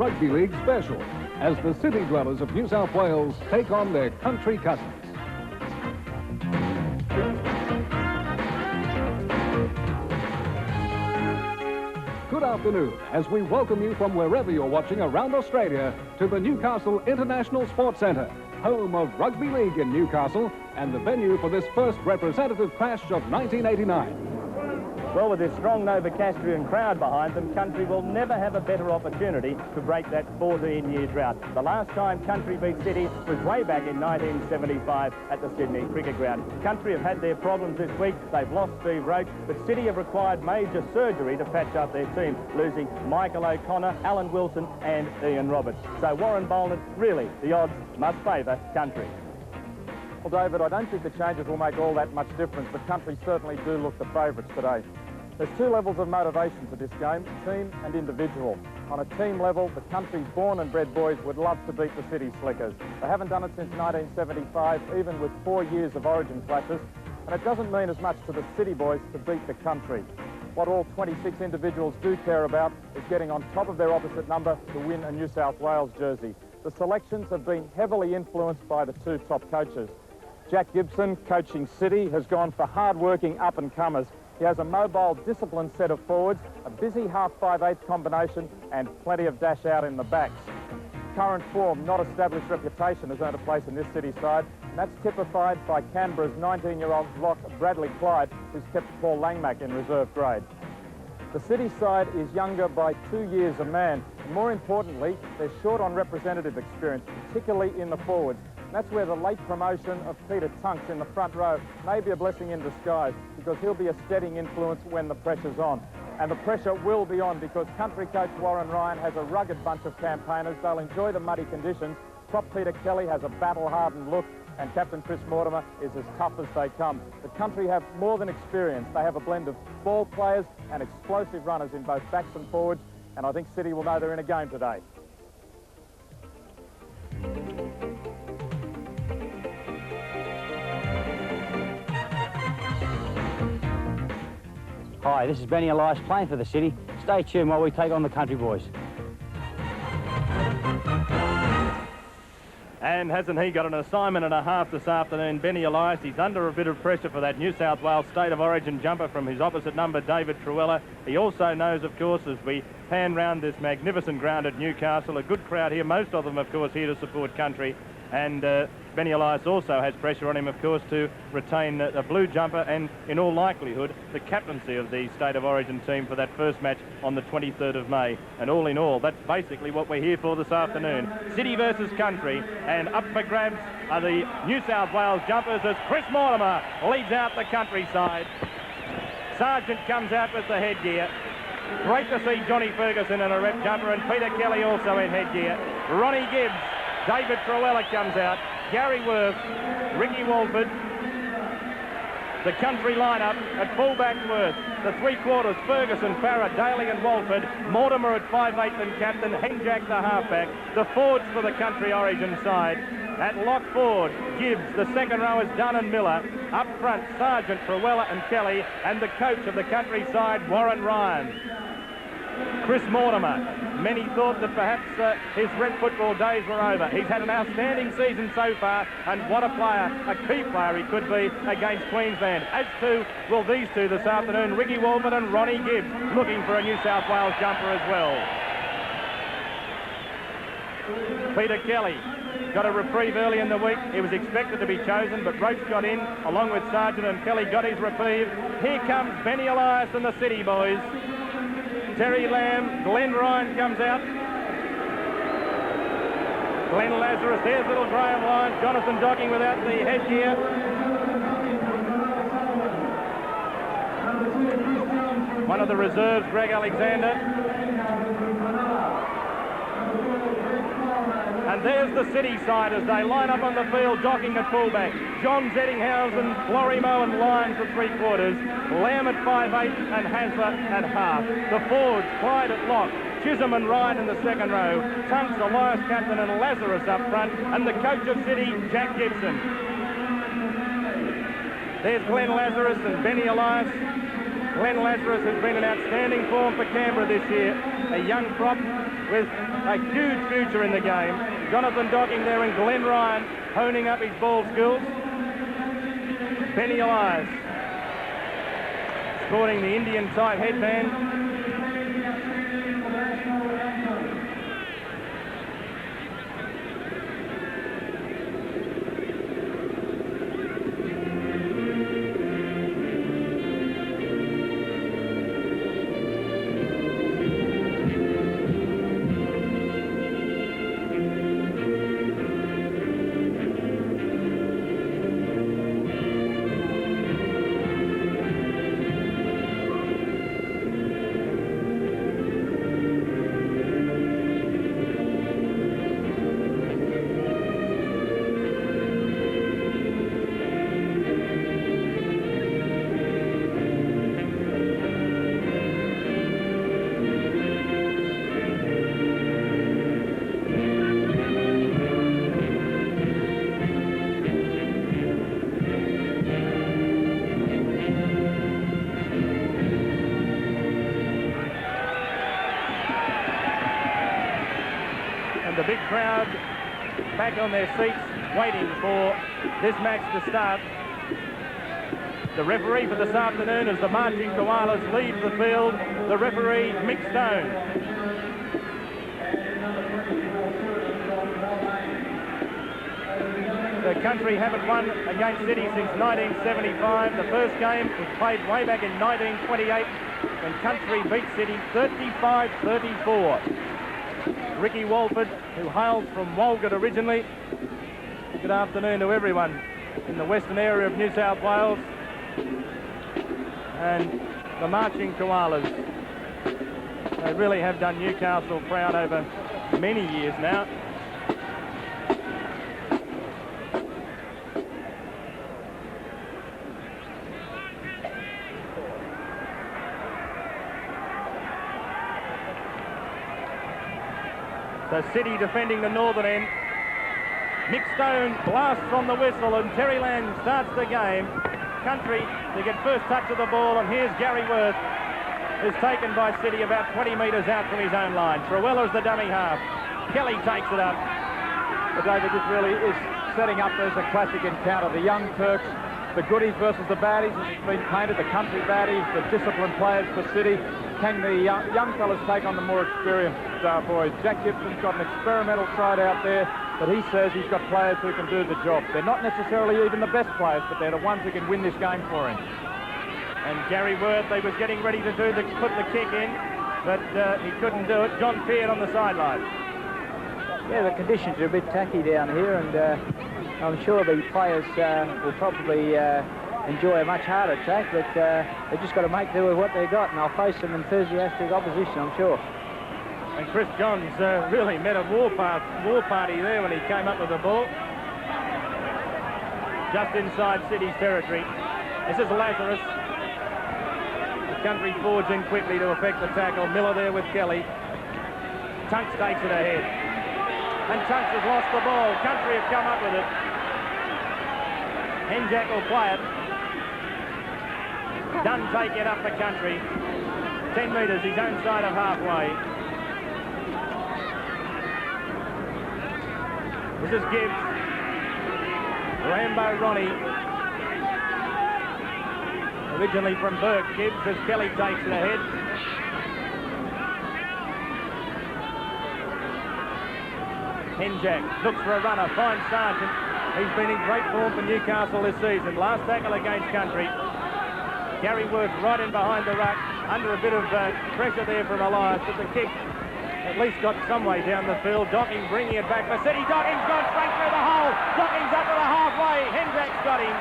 Rugby League special as the city dwellers of New South Wales take on their country cousins. Good afternoon as we welcome you from wherever you're watching around Australia to the Newcastle International Sports Centre, home of Rugby League in Newcastle and the venue for this first representative clash of 1989. Well, with this strong Novocastrian crowd behind them, Country will never have a better opportunity to break that 14-year drought. The last time Country beat City was way back in 1975 at the Sydney Cricket Ground. Country have had their problems this week. They've lost Steve Roach, but City have required major surgery to patch up their team, losing Michael O'Connor, Alan Wilson and Ian Roberts. So Warren Boland, really, the odds must favour Country. Well, David, I don't think the changes will make all that much difference, but Country certainly do look the favourites today. There's two levels of motivation for this game, team and individual. On a team level, the Country's born and bred boys would love to beat the City Slickers. They haven't done it since 1975, even with 4 years of origin clashes, and it doesn't mean as much to the City boys to beat the Country. What all 26 individuals do care about is getting on top of their opposite number to win a New South Wales jersey. The selections have been heavily influenced by the two top coaches. Jack Gibson, coaching City, has gone for hard-working up-and-comers. He has a mobile, disciplined set of forwards, a busy half-5/8 combination, and plenty of dash out in the backs. Current form, not established reputation, has earned a place in this City side, and that's typified by Canberra's 19-year-old lock, Bradley Clyde, who's kept Paul Langmack in reserve grade. The City side is younger by 2 years a man, and more importantly, they're short on representative experience, particularly in the forwards. And that's where the late promotion of Peter Tunks in the front row may be a blessing in disguise, because he'll be a steadying influence when the pressure's on. And the pressure will be on because Country coach Warren Ryan has a rugged bunch of campaigners. They'll enjoy the muddy conditions. Prop Peter Kelly has a battle-hardened look, and Captain Chris Mortimer is as tough as they come. The Country have more than experience. They have a blend of ball players and explosive runners in both backs and forwards, and I think City will know they're in a game today. Hi, this is Benny Elias playing for the City. Stay tuned while we take on the Country boys. And hasn't he got an assignment and a half this afternoon, Benny Elias? He's under a bit of pressure for that New South Wales State of Origin jumper from his opposite number, David Truella. He also knows, of course, as we pan round this magnificent ground at Newcastle, a good crowd here, most of them, of course, here to support Country. And Benny Elias also has pressure on him, of course, to retain a blue jumper and, in all likelihood, the captaincy of the State of Origin team for that first match on the 23rd of May. And all in all, that's basically what we're here for this afternoon. City versus Country, and up for grabs are the New South Wales jumpers as Chris Mortimer leads out the Country side. Sargent comes out with the headgear. Great to see Johnny Ferguson in a rep jumper, and Peter Kelly also in headgear. Ronnie Gibbs, David Truella comes out, Gary Worth, Ricky Walford. The Country lineup at fullback Worth. The three-quarters, Ferguson, Farah, Daly and Walford. Mortimer at 5/8 and captain, Henjak the halfback. The forwards for the Country Origin side. At lock forward, Gibbs. The second row is Dunn and Miller. Up front, Sargent, Truella and Kelly. And the coach of the Country side, Warren Ryan. Chris Mortimer. Many thought that perhaps his red football days were over. He's had an outstanding season so far, and what a player, a key player he could be against Queensland. As too will these two this afternoon, Ricky Walford and Ronnie Gibbs, looking for a New South Wales jumper as well. Peter Kelly got a reprieve early in the week. He was expected to be chosen, but Roach got in, along with Sargent, and Kelly got his reprieve. Here comes Benny Elias and the City boys. Terry Lamb, Glenn Ryan comes out. Glenn Lazarus, there's little Graham Lyons. Jonathan Docking without the headgear. One of the reserves, Greg Alexander. And there's the City side as they line up on the field, Docking at fullback. John Zettinghausen, Florimo and Lyons at three-quarters. Lamb at 5/8 and Hasler at half. The forwards, Clyde at lock. Chisholm and Ryan in the second row. Tunks, Elias captain and Lazarus up front. And the coach of City, Jack Gibson. There's Glenn Lazarus and Benny Elias. Glenn Lazarus has been in outstanding form for Canberra this year. A young prop with a huge future in the game. Jonathan Docking there and Glenn Ryan honing up his ball skills. Benny Elias sporting the Indian-type headband. The big crowd back on their seats waiting for this match to start. The referee for this afternoon is the Marching Koalas lead the field. The referee, Mick Stone. The country haven't won against City since 1975. The first game was played way back in 1928 when country beat City 35-34. Ricky Walford, who hails from Walgett originally. Good afternoon to everyone in the western area of New South Wales. And the Marching Koalas, they really have done Newcastle proud over many years now. So City defending the northern end. Mick Stone blasts from the whistle and Terry Lang starts the game. Country to get first touch of the ball, and here's Gary Worth, who's taken by City about 20 metres out from his own line. Truella's the dummy half. Kelly takes it up. But David, this really is setting up as a classic encounter. The young Turks, the goodies versus the baddies, as it's been painted, the country baddies, the disciplined players for City. Can the young fellas take on the more experienced boys? Jack Gibson's got an experimental side out there, but he says he's got players who can do the job. They're not necessarily even the best players, but they're the ones who can win this game for him. And Gary Worth, they was getting ready to put the kick in, but he couldn't do it. John Peard on the sideline. Yeah, the conditions are a bit tacky down here, and I'm sure the players will probably enjoy a much harder track, but they've just got to make do with what they've got, and they'll face some enthusiastic opposition, I'm sure. And Chris Johns really met a war party there when he came up with the ball. Just inside City's territory. This is Lazarus. The country forwards in quickly to effect the tackle. Miller there with Kelly. Tunks takes it ahead. And Tunks has lost the ball. Country have come up with it. Henjack will play it. Dunn take it up the country. 10 metres, his own side of halfway. This is Gibbs. Rambo Ronnie. Originally from Burke. Gibbs as Kelly takes it ahead. Henjack looks for a runner. Finds Sargent. He's been in great form for Newcastle this season. Last tackle against country. Gary Worth right in behind the ruck, under a bit of pressure there from Elias, but the kick at least got some way down the field. Docking bringing it back for City. Docking's gone straight through the hole. Docking's up to the halfway. Henjack's got him.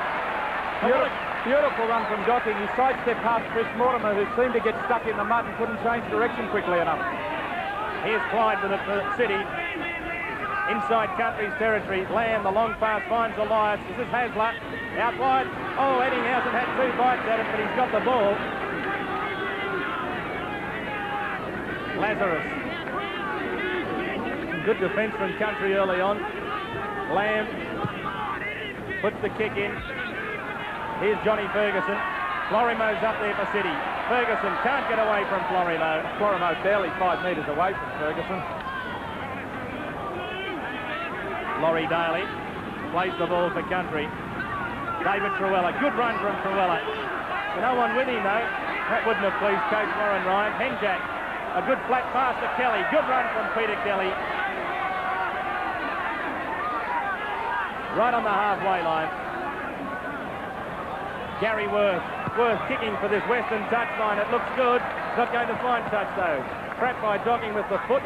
Beautiful run from Docking. He sidestepped past Chris Mortimer, who seemed to get stuck in the mud and couldn't change direction quickly enough. Here's Clyde with it for City. Inside country's territory. Lamb, the long pass, finds Elias. This is Hasler. Out wide. Oh, Eddinghausen had two bites at it, but he's got the ball. Lazarus. Good defence from country early on. Lamb puts the kick in. Here's Johnny Ferguson. Lorimo's up there for City. Ferguson can't get away from Florimo. Florimo barely 5 metres away from Ferguson. Laurie Daly plays the ball for Country. David Truella, good run from Truella. No one with him though. That wouldn't have pleased coach Warren Ryan. Henjack, a good flat pass to Kelly. Good run from Peter Kelly. Right on the halfway line. Gary Worth kicking for this Western touchline. It looks good. Not going to find touch though. Trapped by Docking with the foot.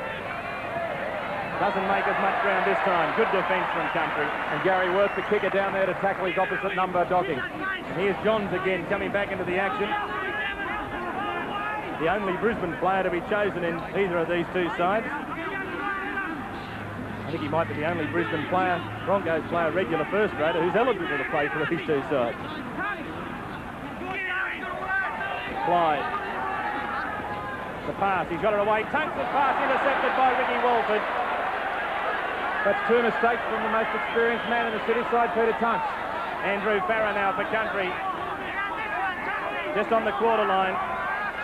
Doesn't make as much ground this time. Good defence from Country. And Gary Worth, the kicker down there to tackle his opposite number, Docking. And here's Johns again coming back into the action. The only Brisbane player to be chosen in either of these two sides. I think he might be the only Brisbane player, Broncos player, regular first grader, who's eligible to play for these two sides. Clyde. The pass, he's got it away. Tunks the pass, intercepted by Ricky Walford. That's 2 mistakes from the most experienced man in the city side, Peter Tunks. Andrew Farah now for Country. Just on the quarter line.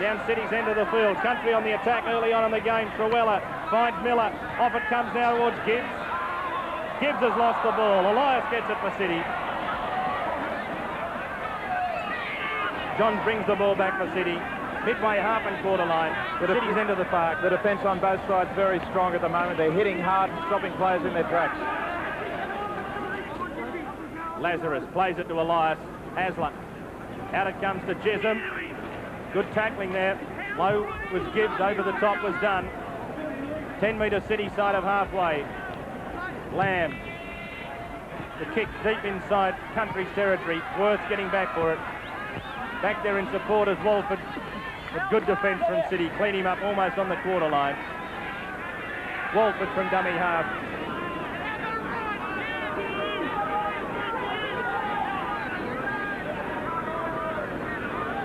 Down City's end of the field. Country on the attack early on in the game. Truella finds Miller. Off it comes now towards Gibbs. Gibbs has lost the ball. Elias gets it for City. John brings the ball back for City. Midway half and quarter line. City's end of the park. The defence on both sides very strong at the moment. They're hitting hard and stopping players in their tracks. Lazarus plays it to Elias. Hasler. Out it comes to Chisholm. Good tackling there. Low was Gibbs. Over the top was done. 10-metre City side of halfway. Lamb. The kick deep inside Country's territory. Worth getting back for it. Back there in support is Walford. But good defence from City. Clean him up almost on the quarter line. Walford from dummy half.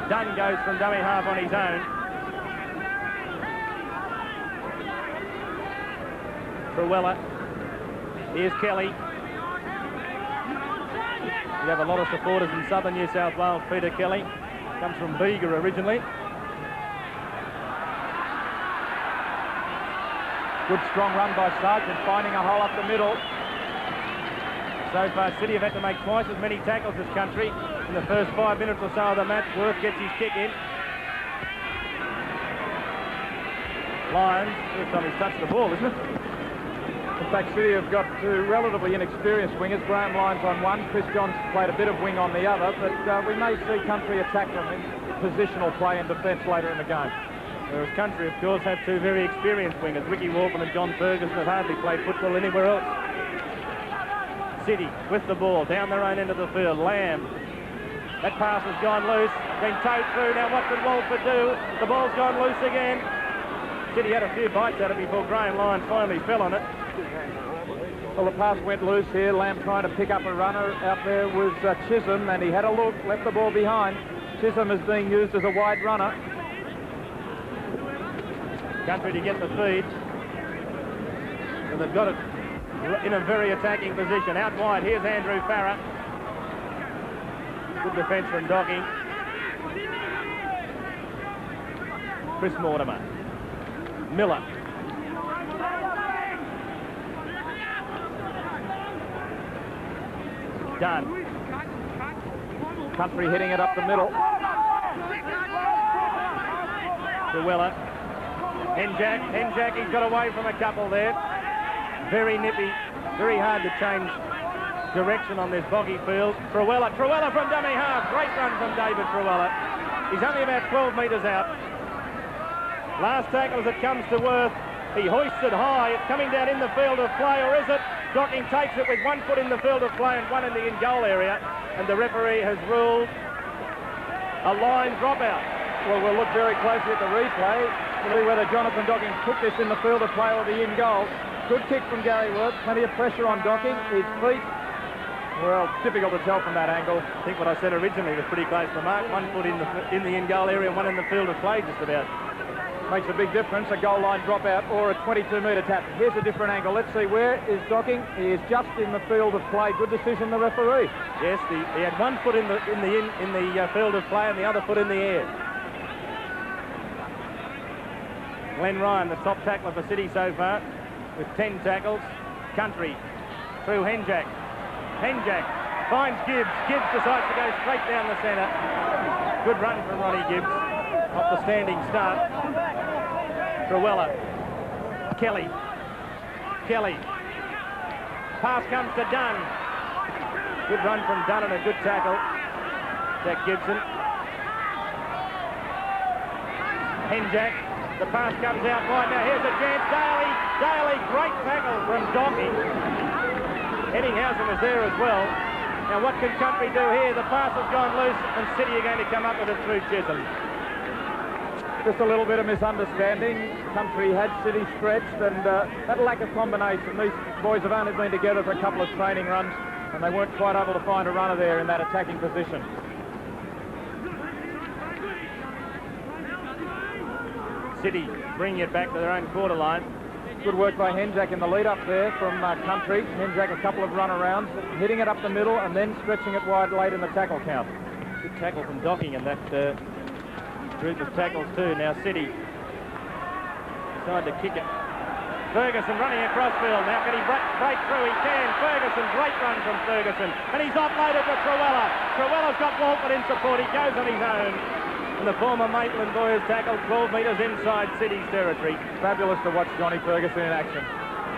Dunn goes from dummy half on his own. Truella. Here's Kelly. You have a lot of supporters in southern New South Wales. Peter Kelly comes from Bega originally. Good strong run by Sargent, finding a hole up the middle. So far, City have had to make twice as many tackles as Country. In the first 5 minutes or so of the match, Worth gets his kick in. Lyons, first time he's touched the ball, isn't it? In fact, City have got 2 relatively inexperienced wingers. Graham Lyons on one, Chris Johns played a bit of wing on the other, but we may see Country attack them in positional play and defence later in the game. Whereas Country, of course, have 2 very experienced wingers. Ricky Walford and John Ferguson have hardly played football anywhere else. City with the ball down their own end of the field. Lamb. That pass has gone loose, been towed through. Now what did Walford do? The ball's gone loose again. City had a few bites at it before Graham Lyons finally fell on it. Well, the pass went loose here. Lamb trying to pick up a runner. Out there was Chisholm, and he had a look, left the ball behind. Chisholm is being used as a wide runner. Country to get the feed. And they've got it in a very attacking position. Out wide, here's Andrew Farah. Good defence from Docking. Chris Mortimer. Miller. Dunn. Country hitting it up the middle. Truella. Henjack, he's got away from a couple there. Very nippy, very hard to change direction on this boggy field. Truella from dummy half. Great run from David Truella. He's only about 12 metres out. Last tackle as it comes to Worth. He hoists it high. It's coming down in the field of play, or is it? Docking takes it with 1 foot in the field of play and 1 in the in-goal area. And the referee has ruled a line dropout. Well, we'll look very closely at the replay to see whether Jonathan Docking took this in the field of play or the in-goal. Good kick from Gary Worth. Plenty of pressure on Docking. His feet, well, difficult to tell from that angle. I think what I said originally was pretty close to mark. 1 foot in the in-goal area and 1 in the field of play just about. Makes a big difference, a goal line dropout or a 22-metre tap. Here's a different angle. Let's see, where is Docking? He is just in the field of play. Good decision, the referee. Yes, he had 1 foot in the field of play and the other foot in the air. Glenn Ryan, the top tackler for City so far, with 10 tackles. Country through Henjack. Henjack finds Gibbs. Gibbs decides to go straight down the centre. Good run from Ronnie Gibbs off the standing start. Truella. Kelly. Kelly. Pass comes to Dunn. Good run from Dunn and a good tackle. Jack Gibson. Henjack. The pass comes out wide. Now here's a chance. Daly. Daly. Great tackle from Docking. Eddinghausen was there as well. Now what can Country do here? The pass has gone loose and City are going to come up with it through Chisholm. Just a little bit of misunderstanding. Country had City stretched and that lack of combination. These boys have only been together for a couple of training runs and they weren't quite able to find a runner there in that attacking position. City bringing it back to their own quarter line. Good work by Henjack in the lead-up there from Country. Henjack a couple of run-arounds, hitting it up the middle and then stretching it wide late in the tackle count. Good tackle from Docking and that group of tackles too. Now City tried to kick it. Ferguson running across field. Now can he break through? He can. Ferguson, great run from Ferguson. And he's offloaded to Truella. Truella's got Walford in support. He goes on his own. And the former Maitland boy has tackled 12 metres inside City's territory. Fabulous to watch Johnny Ferguson in action.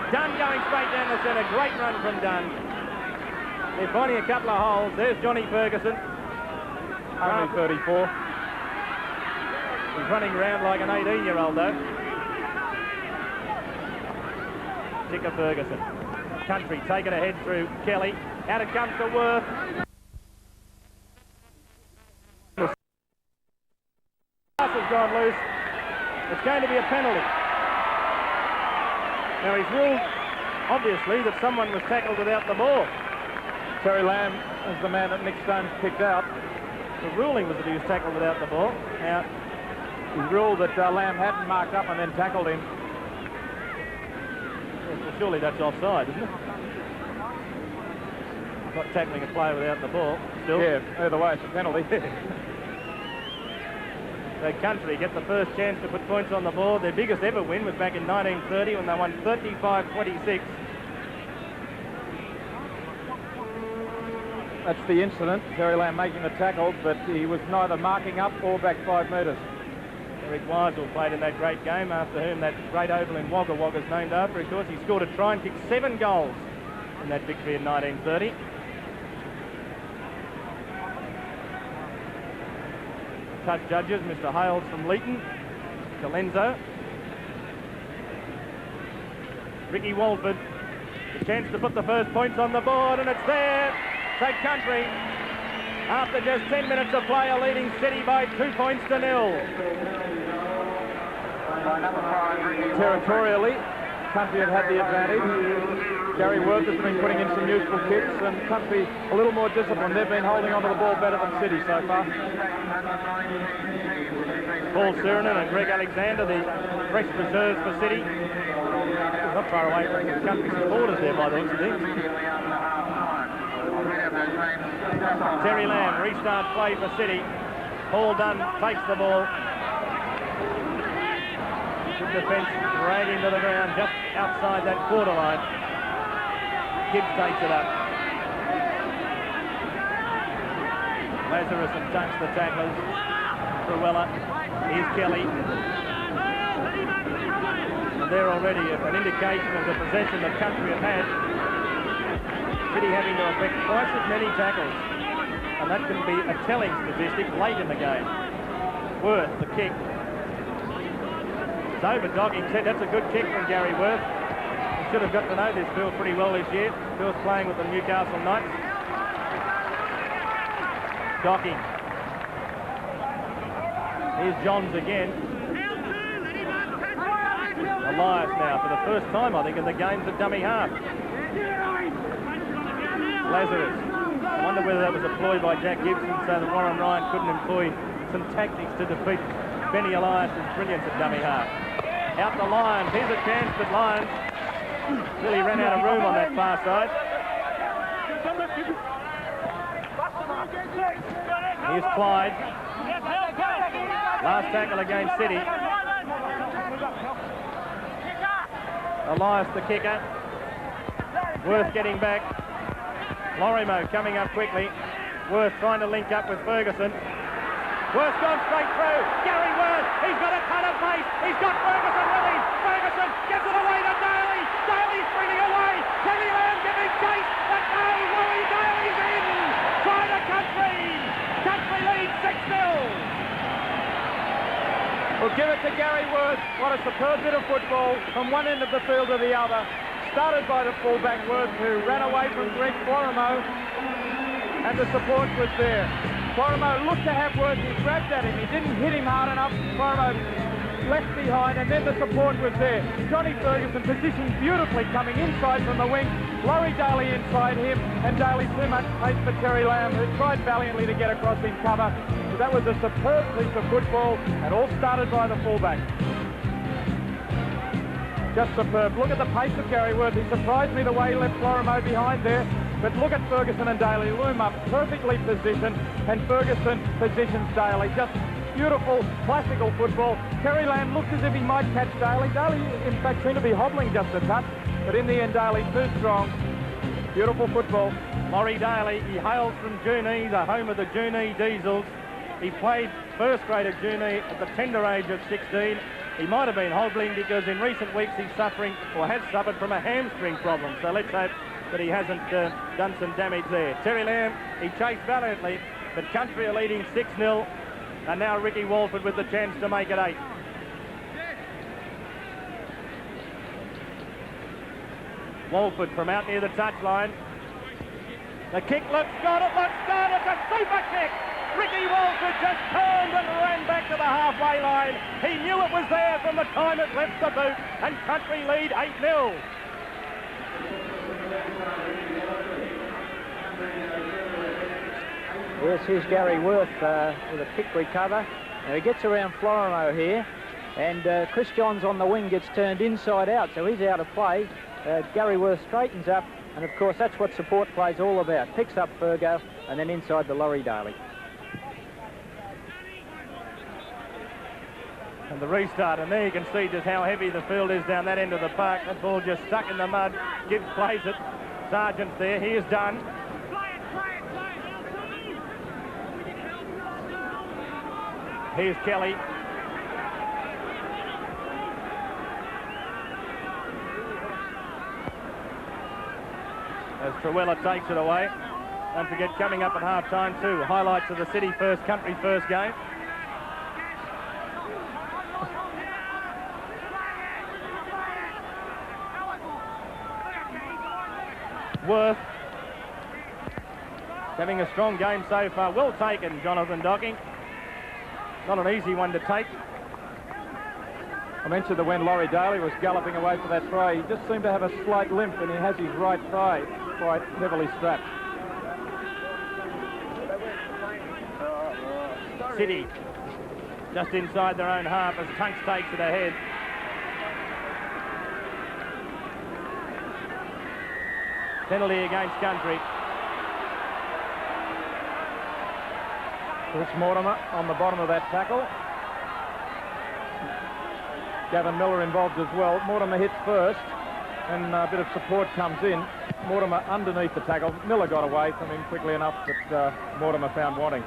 Dunn going straight down the centre. Great run from Dunn. They're finding a couple of holes. There's Johnny Ferguson. Only 34. He's running around like an 18-year-old though. Ticker Ferguson. Country taken ahead through Kelly. Out it comes to Worth. Pass has gone loose. It's going to be a penalty. Now he's ruled, obviously, that someone was tackled without the ball. Terry Lamb is the man that Nick Stones kicked out. The ruling was that he was tackled without the ball. Now, he ruled that Lamb hadn't marked up and then tackled him. well, surely that's offside, isn't it? Not tackling a player without the ball. Still. Yeah, either way, it's a penalty. So Country get the first chance to put points on the board. Their biggest ever win was back in 1930 when they won 35-26. That's the incident. Terry Lamb making the tackle, but he was neither marking up or back 5 metres. Eric Weisel played in that great game, after whom that great oval in Wagga Wagga is named after. Of course, he scored a try and kicked 7 goals in that victory in 1930. Touch judges, Mr. Hales from Leeton, Galenzo. Ricky Walford, the chance to put the first points on the board, and it's there. So Country, after just 10 minutes of play, are leading City by 2 points to 0. Territorially, Country have had the advantage. Gary Worth has been putting in some useful kicks, and Country a little more disciplined. They've been holding onto the ball better than City so far. Paul Sirenen and Greg Alexander, the fresh reserves for City. Not far away from the Country supporters there by the looks of things. Terry Lamb, restart play for City. Paul Dunn takes the ball. Good defence, drag him to the ground just outside that quarter line. Gibbs takes it up. Lazarus and Tunks the tacklers. Truella. Here's Kelly. And there already an indication of the possession that Country have had. City having to effect twice as many tackles. And that can be a telling statistic late in the game. Worth, the kick. It's over. Docking said that's a good kick from Gary Worth. He should have got to know this field pretty well this year. Phil's playing with the Newcastle Knights. Docking. Here's Johns again. Elias now for the first time, I think, in the game's a dummy half. Lazarus. I wonder whether that was a ploy by Jack Gibson so that Warren Ryan couldn't employ some tactics to defeat Benny Elias's brilliance at dummy half. Out to Lyons. Here's a chance, but Lyons really ran out of room on that far side. Here's Clyde. Last tackle against City. Elias the kicker. Worth getting back. Lorimo coming up quickly. Worth trying to link up with Ferguson. Worth's gone straight through. Gary Worth, he's got a ton of pace. He's got Ferguson with him. Ferguson gets it away to Daly. Daly's sprinting away. Terry Lamb giving chase. But no, Louis Daly's in. Try the Country. Country leads 6-0. We'll give it to Gary Worth. What a superb bit of football from one end of the field to the other. Started by the fullback Worth, who ran away from Greg Florimo, and the support was there. Florimo looked to have Worth. He grabbed at him. He didn't hit him hard enough. Florimo left behind, and then the support was there. Johnny Ferguson positioned beautifully coming inside from the wing. Laurie Daly inside him, and Daly too much pace for Terry Lamb, who tried valiantly to get across in cover. So that was a superb piece of football, and all started by the fullback. Just superb. Look at the pace of Gary Worth. He surprised me the way he left Florimo behind there. But look at Ferguson and Daly loom up, perfectly positioned, and Ferguson positions Daly. Just beautiful, classical football. Terry Lamb looked as if he might catch Daly. Daly, in fact, seemed to be hobbling just a touch, but in the end, Daly too strong. Beautiful football. Laurie Daly, he hails from Junee, the home of the Junee Diesels. He played first grade at Junee at the tender age of 16. He might have been hobbling because in recent weeks he's suffering, or has suffered from a hamstring problem. So let's hope that he hasn't done some damage there. Terry Lamb, he chased valiantly, but Country are leading 6-0. And now Ricky Walford with the chance to make it 8. Walford from out near the touchline. The kick looks good, it looks good, it's a super kick! Ricky Walford just turned and ran back to the halfway line. He knew it was there from the time it left the boot, and Country lead 8-0. Yes, here's Gary Worth with a kick recover. Now he gets around Florimo here, and Chris Johns on the wing gets turned inside out, so he's out of play. Gary Worth straightens up, and of course that's what support play's all about. Picks up Fergo, and then inside the Laurie Daly. And the restart, and there you can see just how heavy the field is down that end of the park. That ball just stuck in the mud. Gibbs plays it. Sargent's there. He is done. Here's Kelly. As Truella takes it away. Don't forget, coming up at half-time too, highlights of the City First, Country First game. Worth having a strong game so far. Well taken, Jonathan Docking. Not an easy one to take. I mentioned that when Laurie Daly was galloping away for that try, he just seemed to have a slight limp, and he has his right thigh quite heavily strapped. City just inside their own half as Tunks takes it ahead. Penalty against Country. Chris Mortimer on the bottom of that tackle. Gavin Miller involved as well. Mortimer hits first, and a bit of support comes in. Mortimer underneath the tackle. Miller got away from him quickly enough, but Mortimer found wanting.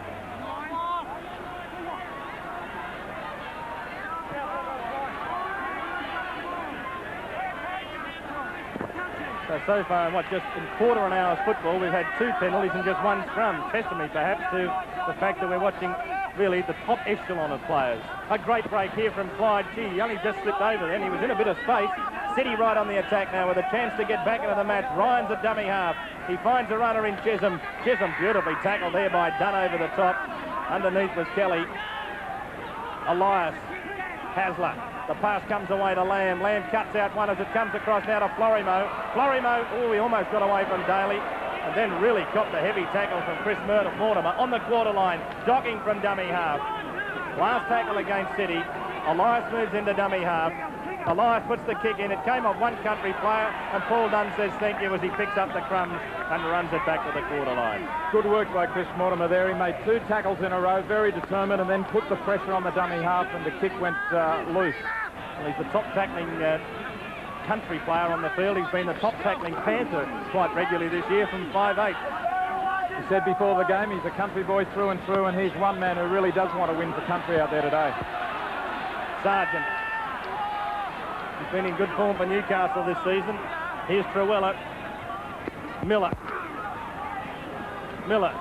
So far, just in quarter an hour's football, we've had 2 penalties and just 1 scrum. Testimony, perhaps, to the fact that we're watching really the top echelon of players. A great break here from Clyde. Gee, he only just slipped over then. He was in a bit of space. City right on the attack now with a chance to get back into the match. Ryan's a dummy half. He finds a runner in Chisholm. Chisholm beautifully tackled there by Dunn over the top. Underneath was Kelly. Elias. Hasler. The pass comes away to Lamb. Lamb cuts out one as it comes across now to Florimo. Florimo, oh, he almost got away from Daly. And then really copped a heavy tackle from Chris Mortimer on the quarter line. Docking from dummy half. Last tackle against City. Elias moves into dummy half. Elias puts the kick in. It came off one Country player, and Paul Dunn says thank you as he picks up the crumbs and runs it back to the quarter line. Good work by Chris Mortimer there. He made 2 tackles in a row, very determined, and then put the pressure on the dummy half, and the kick went loose. Well, he's the top tackling country player on the field. He's been the top tackling Panther quite regularly this year from 5'8". He said before the game he's a country boy through and through, and he's one man who really does want to win for country out there today. Sargent. He's been in good form for Newcastle this season. Here's Truella. Miller.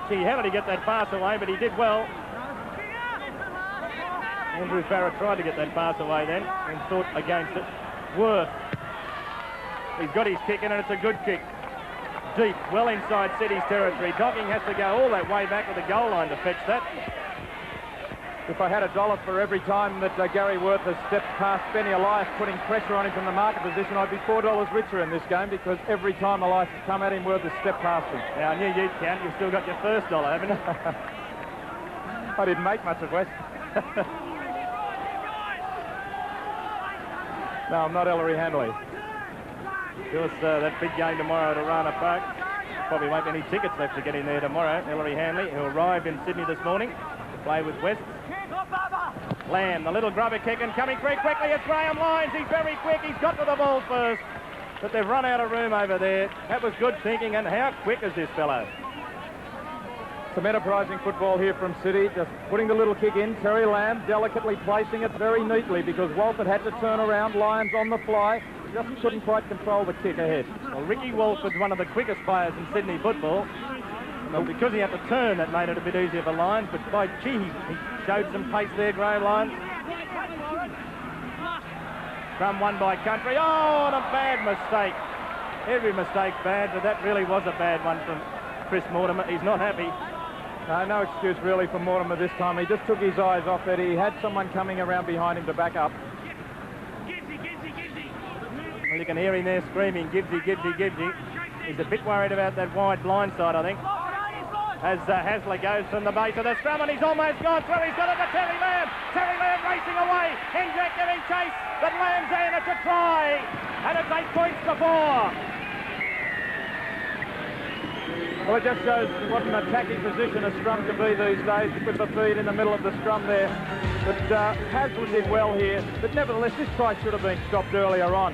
Gee, how did he get that pass away? But he did well. Andrew Farrar tried to get that pass away then and thought against it. Worth. He's got his kick in, and it's a good kick. Deep, well inside City's territory. Docking has to go all that way back to the goal line to fetch that. If I had $1 for every time that Gary Worth has stepped past Benny Elias, putting pressure on him from the market position, I'd be $4 richer in this game, because every time Elias has come at him, Worth has stepped past him. Now, I knew you'd count. You've still got your first $1, haven't you? I didn't make much of West. No, I'm not Ellery Hanley. Of course, that big game tomorrow at Arana Park. Probably won't be any tickets left to get in there tomorrow. Ellery Hanley, who arrived in Sydney this morning to play with West. Lamb, the little grubber kick, and coming very quickly, it's Graham Lyons. He's very quick. He's got to the ball first. But they've run out of room over there. That was good thinking, and how quick is this fellow? Some enterprising football here from City, just putting the little kick in. Terry Lamb delicately placing it very neatly, because Walford had to turn around. Lyons on the fly. Just couldn't quite control the kick ahead. Well, Ricky Walford's one of the quickest players in Sydney football. Well, because he had to turn, that made it a bit easier for Lyons, but by gee, he showed some pace there, Graham Lyons. Scrum won by Country. Oh, and a bad mistake. Every mistake's bad, but that really was a bad one from Chris Mortimer. He's not happy. No excuse really for Mortimer this time. He just took his eyes off it. He had someone coming around behind him to back up. Well, you can hear him there screaming, Gibbsy, Gibbsy, Gibbsy. He's a bit worried about that wide blind side, I think. As Hasler goes from the base of the scrum, and he's almost gone through. He's got it to Terry Lamb. Terry Lamb racing away. Henjack giving chase, but Lamb's in. It's a try, and it's 8 points to 4. Well, it just shows what an attacking position a scrum can be these days, with the feed in the middle of the scrum there. But Hasler did well here, but nevertheless this try should have been stopped earlier on.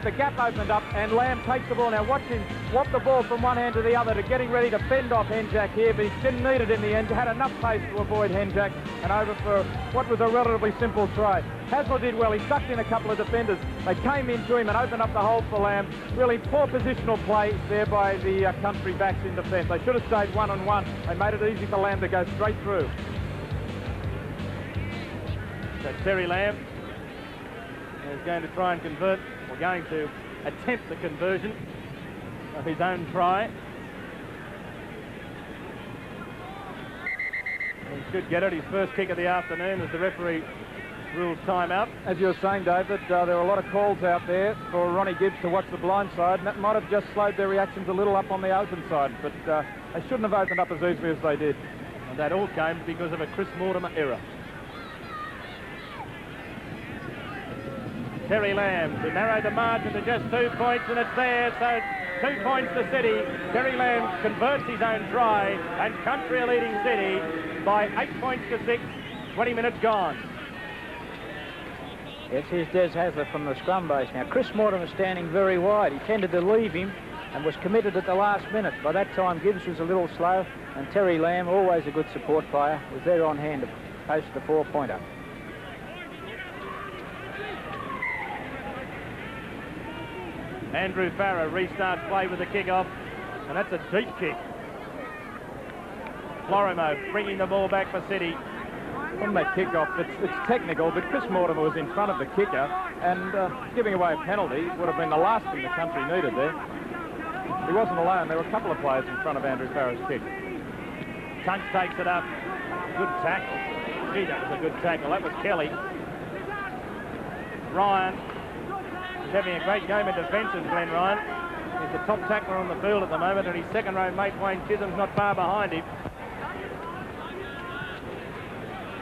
The gap opened up, and Lamb takes the ball. Now watch him swap the ball from one hand to the other, to getting ready to fend off Henjack here, but he didn't need it in the end. Had enough pace to avoid Henjack, and over for what was a relatively simple try. Hasler did well. He sucked in a couple of defenders. They came into him and opened up the hole for Lamb. Really poor positional play there by the country backs in defence. They should have stayed one-on-one. They made it easy for Lamb to go straight through. So Terry Lamb is going to try and convert, or going to attempt the conversion of his own try. He should get it. His first kick of the afternoon as the referee rules timeout. As you were saying, David, there were a lot of calls out there for Ronnie Gibbs to watch the blind side, and that might have just slowed their reactions a little up on the open side, but they shouldn't have opened up as easily as they did. And that all came because of a Chris Mortimer error. Terry Lamb to narrow the margin to just 2 points, and it's there, so 2 points to City. Terry Lamb converts his own try, and Country are leading City by 8 points to 6, 20 minutes gone. Yes, here's Des Hasler from the scrum base. Now, Chris Mortimer standing very wide. He tended to leave him and was committed at the last minute. By that time, Gibbs was a little slow, and Terry Lamb, always a good support player, was there on hand to post the 4-pointer. Andrew Farrar restarts play with the kick-off, and that's a deep kick. Florimo bringing the ball back for City. From that kick-off, it's technical, but Chris Mortimer was in front of the kicker, and giving away a penalty would have been the last thing the Country needed there. He wasn't alone. There were a couple of players in front of Andrew Farrar's kick. Tunks takes it up. Good tackle. Gee, that was a good tackle. That was Kelly. Ryan is having a great game in defence, as Glenn Ryan. He's the top tackler on the field at the moment, and his second-row mate, Wayne Chisholm's not far behind him.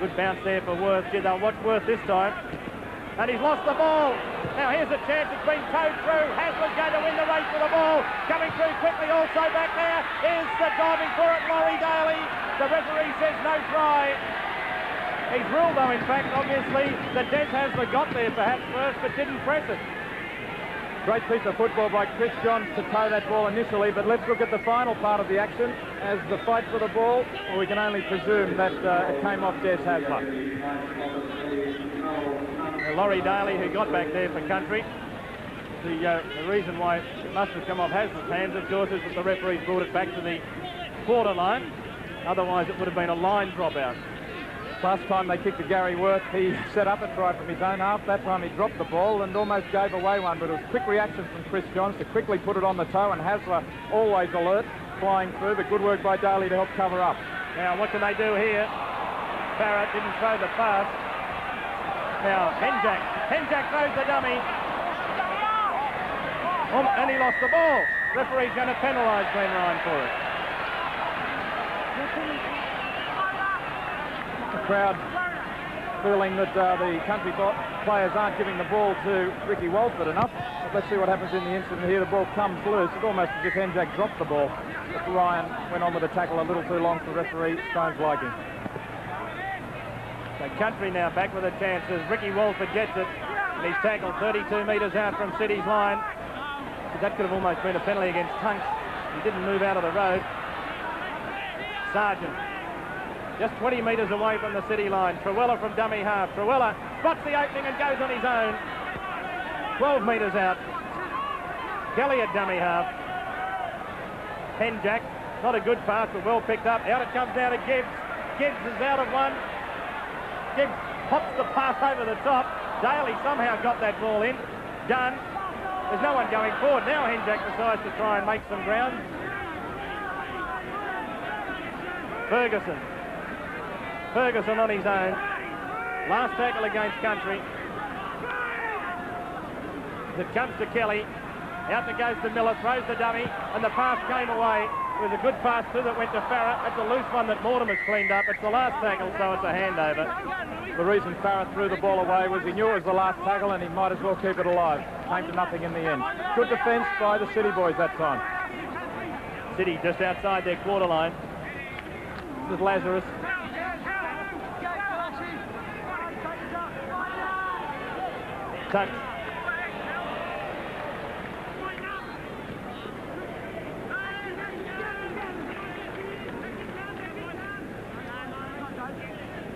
Good bounce there for Worth. Gee, they'll watch Worth this time. And he's lost the ball. Now here's a chance. It's been towed through. Hasler's going to win the race for the ball. Coming through quickly also back there is the diving for it, Laurie Daly. The referee says no try. He's ruled though, in fact, obviously, that Des Hasler got there perhaps first, but didn't press it. Great piece of football by Chris Johns to toe that ball initially, but let's look at the final part of the action as the fight for the ball. Well, we can only presume that it came off Des Hasler. Laurie Daly, who got back there for country. The reason why it must have come off Hasler's hands, of course, is that the referees brought it back to the quarter line. Otherwise, it would have been a line dropout. Last time they kicked to Gary Worth, he set up a try from his own half. That time he dropped the ball and almost gave away one, but it was quick reaction from Chris Johns to quickly put it on the toe, and Hasler always alert, flying through, but good work by Daly to help cover up. Now, what can they do here? Barrett didn't throw the pass. Now, Henjak throws the dummy. And he lost the ball. Referee's going to penalise Glenn Ryan for it. The crowd feeling that the country players aren't giving the ball to Ricky Walford enough. But let's see what happens in the incident here. The ball comes loose. It's almost as if Henjak dropped the ball. But Ryan went on with the tackle a little too long for referee Stone's liking. So country now back with a chance as Ricky Walford gets it. And he's tackled 32 metres out from City's line. That could have almost been a penalty against Tunks. He didn't move out of the road. Sargent. Just 20 metres away from the City line. Truella from dummy half. Truella spots the opening and goes on his own. 12 metres out. Kelly at dummy half. Henjak. Not a good pass, but well picked up. Out it comes now to Gibbs. Gibbs is out of one. Gibbs pops the pass over the top. Daly somehow got that ball in. Done. There's no one going forward. Now Henjak decides to try and make some ground. Ferguson on his own. Last tackle against country. It comes to Kelly. Out it goes to Miller, throws the dummy, and the pass came away. It was a good pass too that went to Farah. It's a loose one that Mortimer's cleaned up. It's the last tackle, so it's a handover. The reason Farah threw the ball away was he knew it was the last tackle and he might as well keep it alive. Came to nothing in the end. Good defence by the City boys that time. City just outside their quarter line. This is Lazarus. Tunks.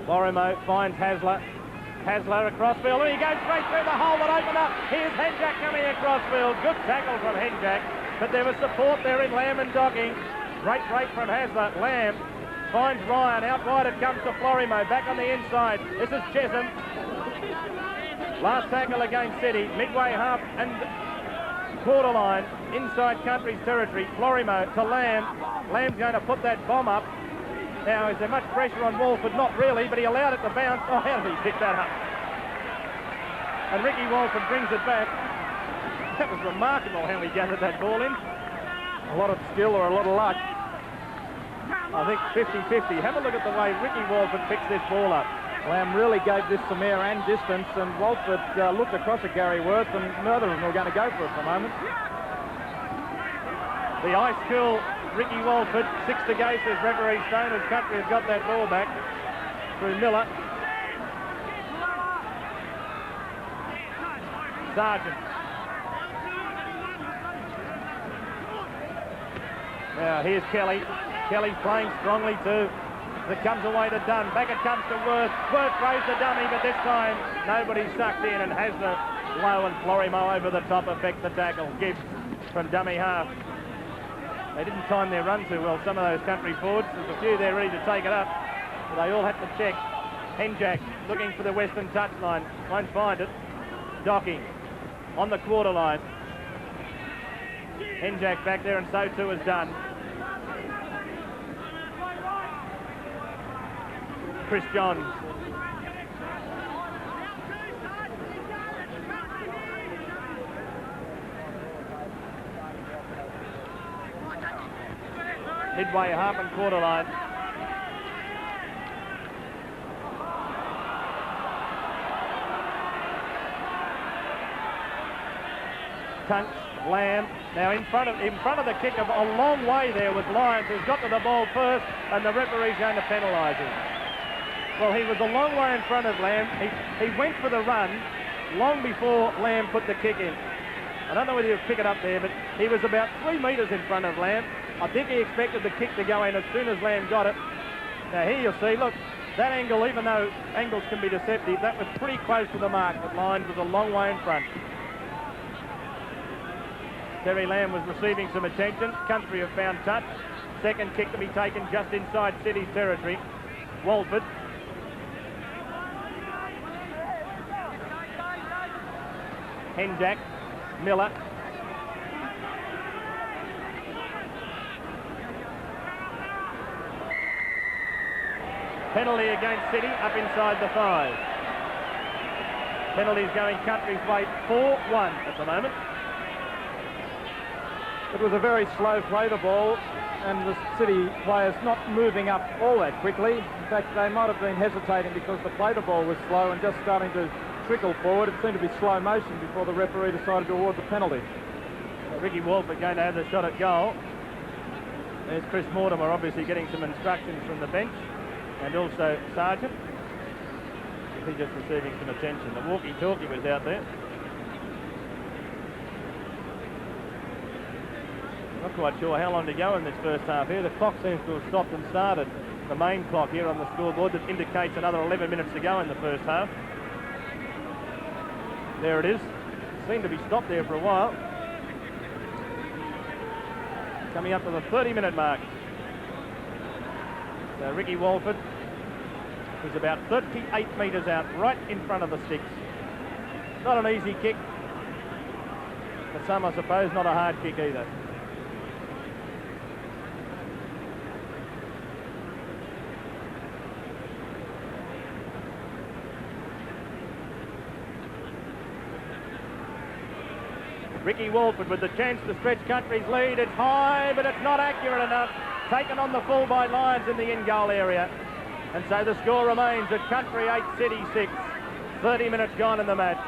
Lorimer finds Hasler. Hasler across field. And he goes straight through the hole that opened up. Here's Henjak coming across field. Good tackle from Henjak. But there was support there in Lamb and Docking. Great break from Hasler. Lamb finds Ryan. Out wide it comes to Florimo. Back on the inside. This is Chisholm. Last tackle against City. Midway half and quarter line. Inside country's territory. Florimo to Lamb. Lamb's going to put that bomb up. Now, is there much pressure on Walford? Not really, but he allowed it to bounce. Oh, how did he pick that up? And Ricky Walford brings it back. That was remarkable how he gathered that ball in. A lot of skill or a lot of luck. I think 50-50. Have a look at the way Ricky Walford picks this ball up. Lamb really gave this some air and distance, and Walford looked across at Gary Worth, and neither of them were going to go for it for a moment. The ice cool Ricky Walford, 6 to go, says referee Stone, as country has got that ball back through Miller. Sargent. Now here's Kelly. Kelly's playing strongly too. It comes away to Dunn. Back it comes to Worth. Worth throws the dummy, but this time nobody's sucked in, and Hasler, Lowe and Florimo over the top affect the tackle. Gibbs from dummy half. They didn't time their run too well, some of those country forwards. There's a few there ready to take it up, but they all had to check. Henjak looking for the western touchline. Won't find it. Docking on the quarter line. Henjak back there, and so too is Dunn. Chris Johns. Midway half and quarter line. Tunks, Lamb. Now in front of the kick of a long way there was Lyons, who's got to the ball first, and the referee's going to penalise him. Well, he was a long way in front of Lamb. He went for the run long before Lamb put the kick in. I don't know whether you pick it up there, but he was about 3 metres in front of Lamb. I think he expected the kick to go in as soon as Lamb got it. Now here you'll see, look, that angle, even though angles can be deceptive, that was pretty close to the mark, but Lyons was a long way in front. Terry Lamb was receiving some attention. Country have found touch. Second kick to be taken just inside City's territory. Walford. Henjack. Miller. Penalty against City up inside the 5. Penalties going Country's way 4-1 at the moment. It was a very slow play, the ball, and the City players not moving up all that quickly. In fact, they might have been hesitating because the play the ball was slow and just starting to trickle forward. It seemed to be slow motion before the referee decided to award the penalty. Ricky Walford going to have the shot at goal. There's Chris Mortimer obviously getting some instructions from the bench, and also Sargent. He's just receiving some attention. The walkie-talkie was out there. Not quite sure how long to go in this first half here. The clock seems to have stopped and started. The main clock here on the scoreboard that indicates another 11 minutes to go in the first half. There it is. Seemed to be stopped there for a while. Coming up to the 30-minute mark. So Ricky Walford is about 38 metres out, right in front of the sticks. Not an easy kick, but some, I suppose, not a hard kick either. Ricky Walford with the chance to stretch Country's lead. It's high, but it's not accurate enough. Taken on the full by Lyons in the in-goal area. And so the score remains at Country 8, City 6. 30 minutes gone in the match.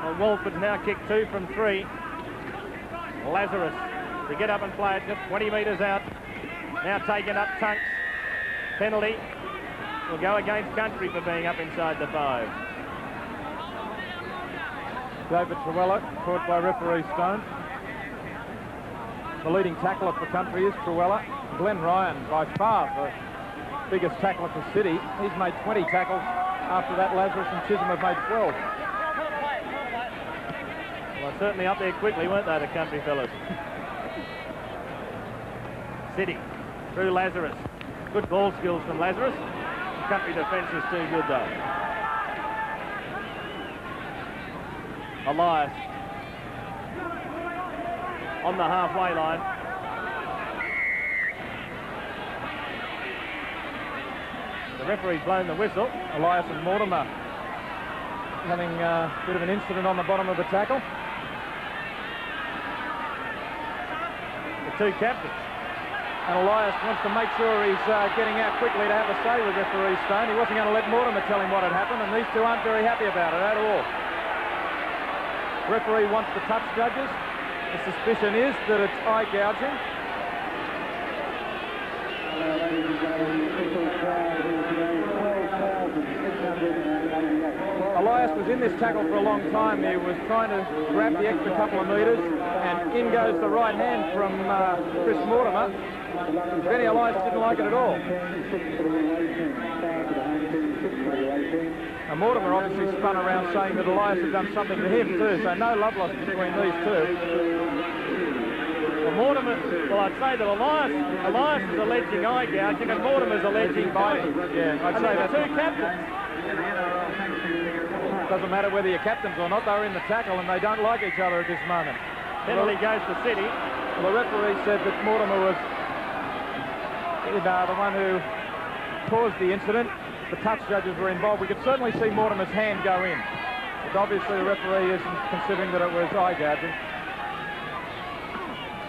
Well, Walford's now kicked 2 from 3. Lazarus to get up and play it just 20 metres out. Now taken up Tunks. Penalty will go against Country for being up inside the 5. David Truella caught by referee Stone. The leading tackler for Country is Truella. Glenn Ryan, by far the biggest tackler for City. He's made 20 tackles. After that, Lazarus and Chisholm have made 12. Well, certainly up there quickly, weren't they, the Country fellas? City through Lazarus. Good ball skills from Lazarus. Country defence is too good though. Elias on the halfway line. The referee's blown the whistle. Elias and Mortimer having a bit of an incident on the bottom of the tackle. The two captains. And Elias wants to make sure he's getting out quickly to have a say with referee Stone. He wasn't going to let Mortimer tell him what had happened, and these two aren't very happy about it at all. Referee wants the touch judges. The suspicion is that it's eye gouging. Elias was in this tackle for a long time. He was trying to grab the extra couple of metres, and in goes the right hand from Chris Mortimer. Benny Elias didn't like it at all. And Mortimer obviously spun around saying that Elias had done something to him too, so no love lost between these two. Well, Mortimer, well, I'd say that Elias is alleging eye gouging and Mortimer's alleging biting. Yeah, I'd and say the that's two captains. Doesn't matter whether you're captains or not, they're in the tackle and they don't like each other at this moment. Penalty goes to City. Well, the referee said that Mortimer was the one who caused the incident. The touch judges were involved. We could certainly see Mortimer's hand go in. But obviously the referee isn't considering that it was eye gouging.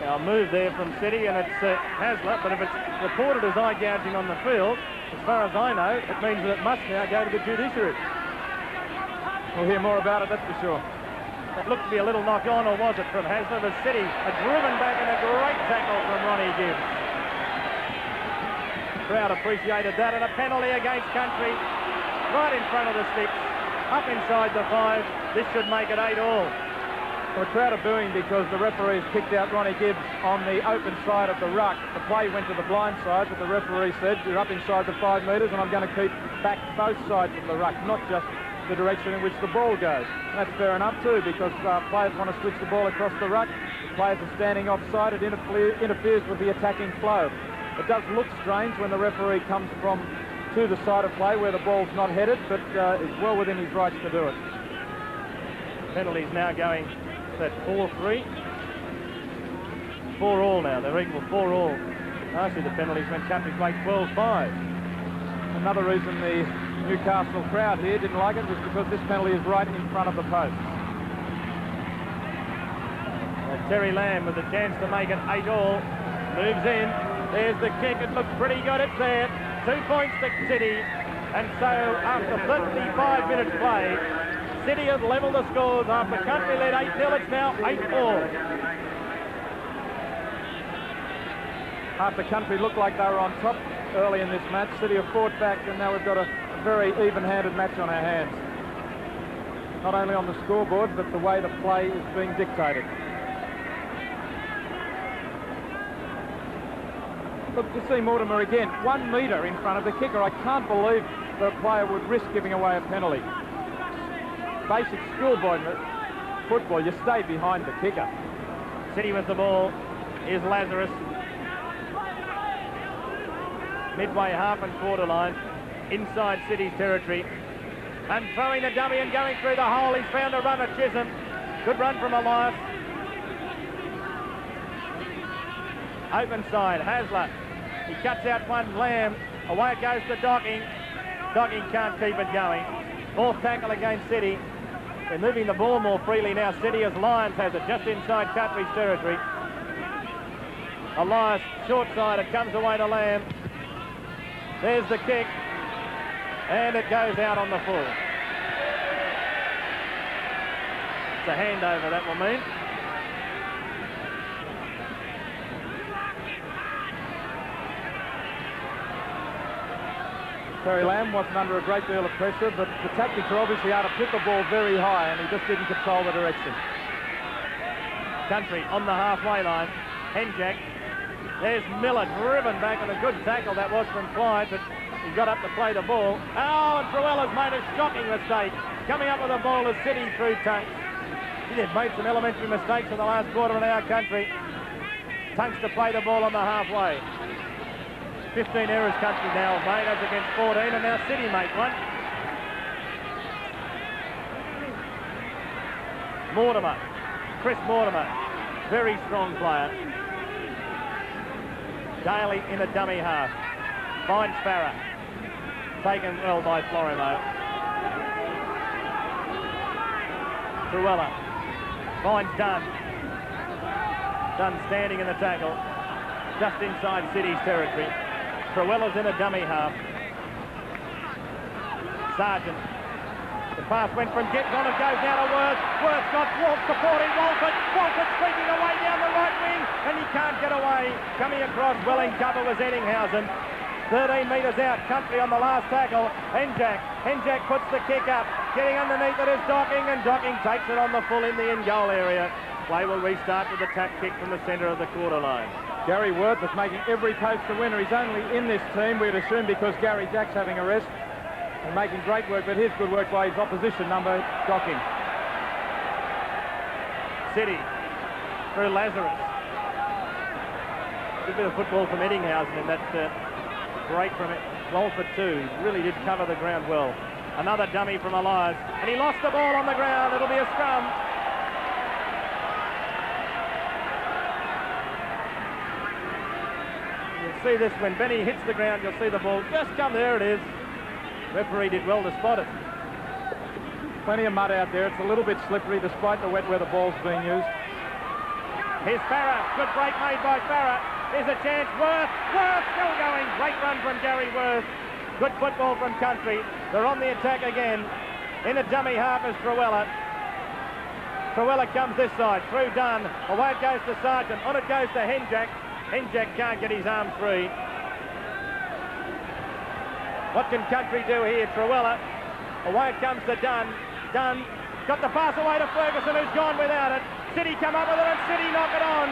Now a move there from City, and it's Hasler, but if it's reported as eye gouging on the field, as far as I know, it means that it must now go to the judiciary. We'll hear more about it, that's for sure. It looked to be a little knock on, or was it, from Hasler? But City are driven back in a great tackle from Ronnie Gibbs. Crowd appreciated that, and a penalty against Country. right in front of the sticks, up inside the 5. This should make it 8-all. Well, the crowd are booing because the referee's kicked out Ronnie Gibbs on the open side of the ruck. The play went to the blind side, but the referee said, you're up inside the 5 metres and I'm going to keep back both sides of the ruck, not just the direction in which the ball goes. And that's fair enough too, because players want to switch the ball across the ruck. The players are standing offside. It interferes with the attacking flow. It does look strange when the referee comes from to the side of play where the ball's not headed, but is well within his rights to do it. Penalties now going at 4-3. 4-all now. They're equal 4-all. Last year the penalties when Country played 12-5. Another reason the Newcastle crowd here didn't like it was because this penalty is right in front of the post. And Terry Lamb with a chance to make it 8-all. Moves in. There's the kick. It looks pretty good. It's there. 2 points to City. And so after 35 minutes play, City has levelled the scores after Country led 8-0. It's now 8-all. After Country looked like they were on top early in this match, City have fought back, and now we've got a very even-handed match on our hands. Not only on the scoreboard, but the way the play is being dictated. Look, you see Mortimer again, 1 metre in front of the kicker. I can't believe the player would risk giving away a penalty. Basic schoolboy football, you stay behind the kicker. City with the ball is Lazarus. Midway half and quarter line, inside City's territory. And throwing the dummy and going through the hole. He's found a run at Chisholm. Good run from Elias. Open side, Hasler. He cuts out one, Lamb. Away it goes to Docking. Docking can't keep it going. Off tackle against City. They're moving the ball more freely now. City as Lyons has it just inside Country's territory. Elias, short side, it comes away to Lamb. There's the kick. And it goes out on the full. It's a handover, that will mean. Terry Lamb wasn't under a great deal of pressure, but the tactics are obviously how to put the ball very high, and he just didn't control the direction. Country on the halfway line. Henjak. There's Miller driven back, and a good tackle that was from Clyde, but he got up to play the ball. Oh, and Truella's made a shocking mistake. Coming up with the ball is City through Tunks. They've made some elementary mistakes in the last quarter in our Country. Tunks to play the ball on the halfway. 15 errors Country now have made as against 14, and now City make one. Mortimer, Chris Mortimer, very strong player. Daly in a dummy half. Finds Farah. Taken well by Florimo. Truella finds Dunn. Dunn standing in the tackle. Just inside City's territory. Truella's in a dummy half. Sargent. The pass went from Gibbs on, it goes now to Worth. Worth got Wolf supporting Walford. Walford sweeping away down the right wing, and he can't get away. Coming across, well in cover was Eddinghausen. 13 metres out, Country on the last tackle. Henjak. Henjak puts the kick up. Getting underneath it is Docking, and Docking takes it on the full in the in-goal area. Play will restart with a tap kick from the centre of the quarter line. Gary Worth is making every post a winner. He's only in this team, we'd assume, because Gary Jack's having a rest. And making great work, but here's good work by his opposition number, Docking. City through Lazarus. Good bit of football from Eddinghausen in that break from it. Walford too. Really did cover the ground well. Another dummy from Elias. And he lost the ball on the ground. It'll be a scrum. You'll see this when Benny hits the ground. You'll see the ball just come. There it is. Referee did well to spot it. Plenty of mud out there. It's a little bit slippery despite the wet where the ball's being used. Here's Farah. Good break made by Farah. Here's a chance. Worth. Worth still going. Great run from Gary Worth. Good football from Country. They're on the attack again. In a dummy half is Truella. Truella comes this side. Through Dunn. Away it goes to Sargent. On it goes to Henjak. Henjak can't get his arm free. What can Country do here? Truella Away it comes to Dunn. Dunn got the pass away to Ferguson, who's gone without it. City come up with it, and City knock it on.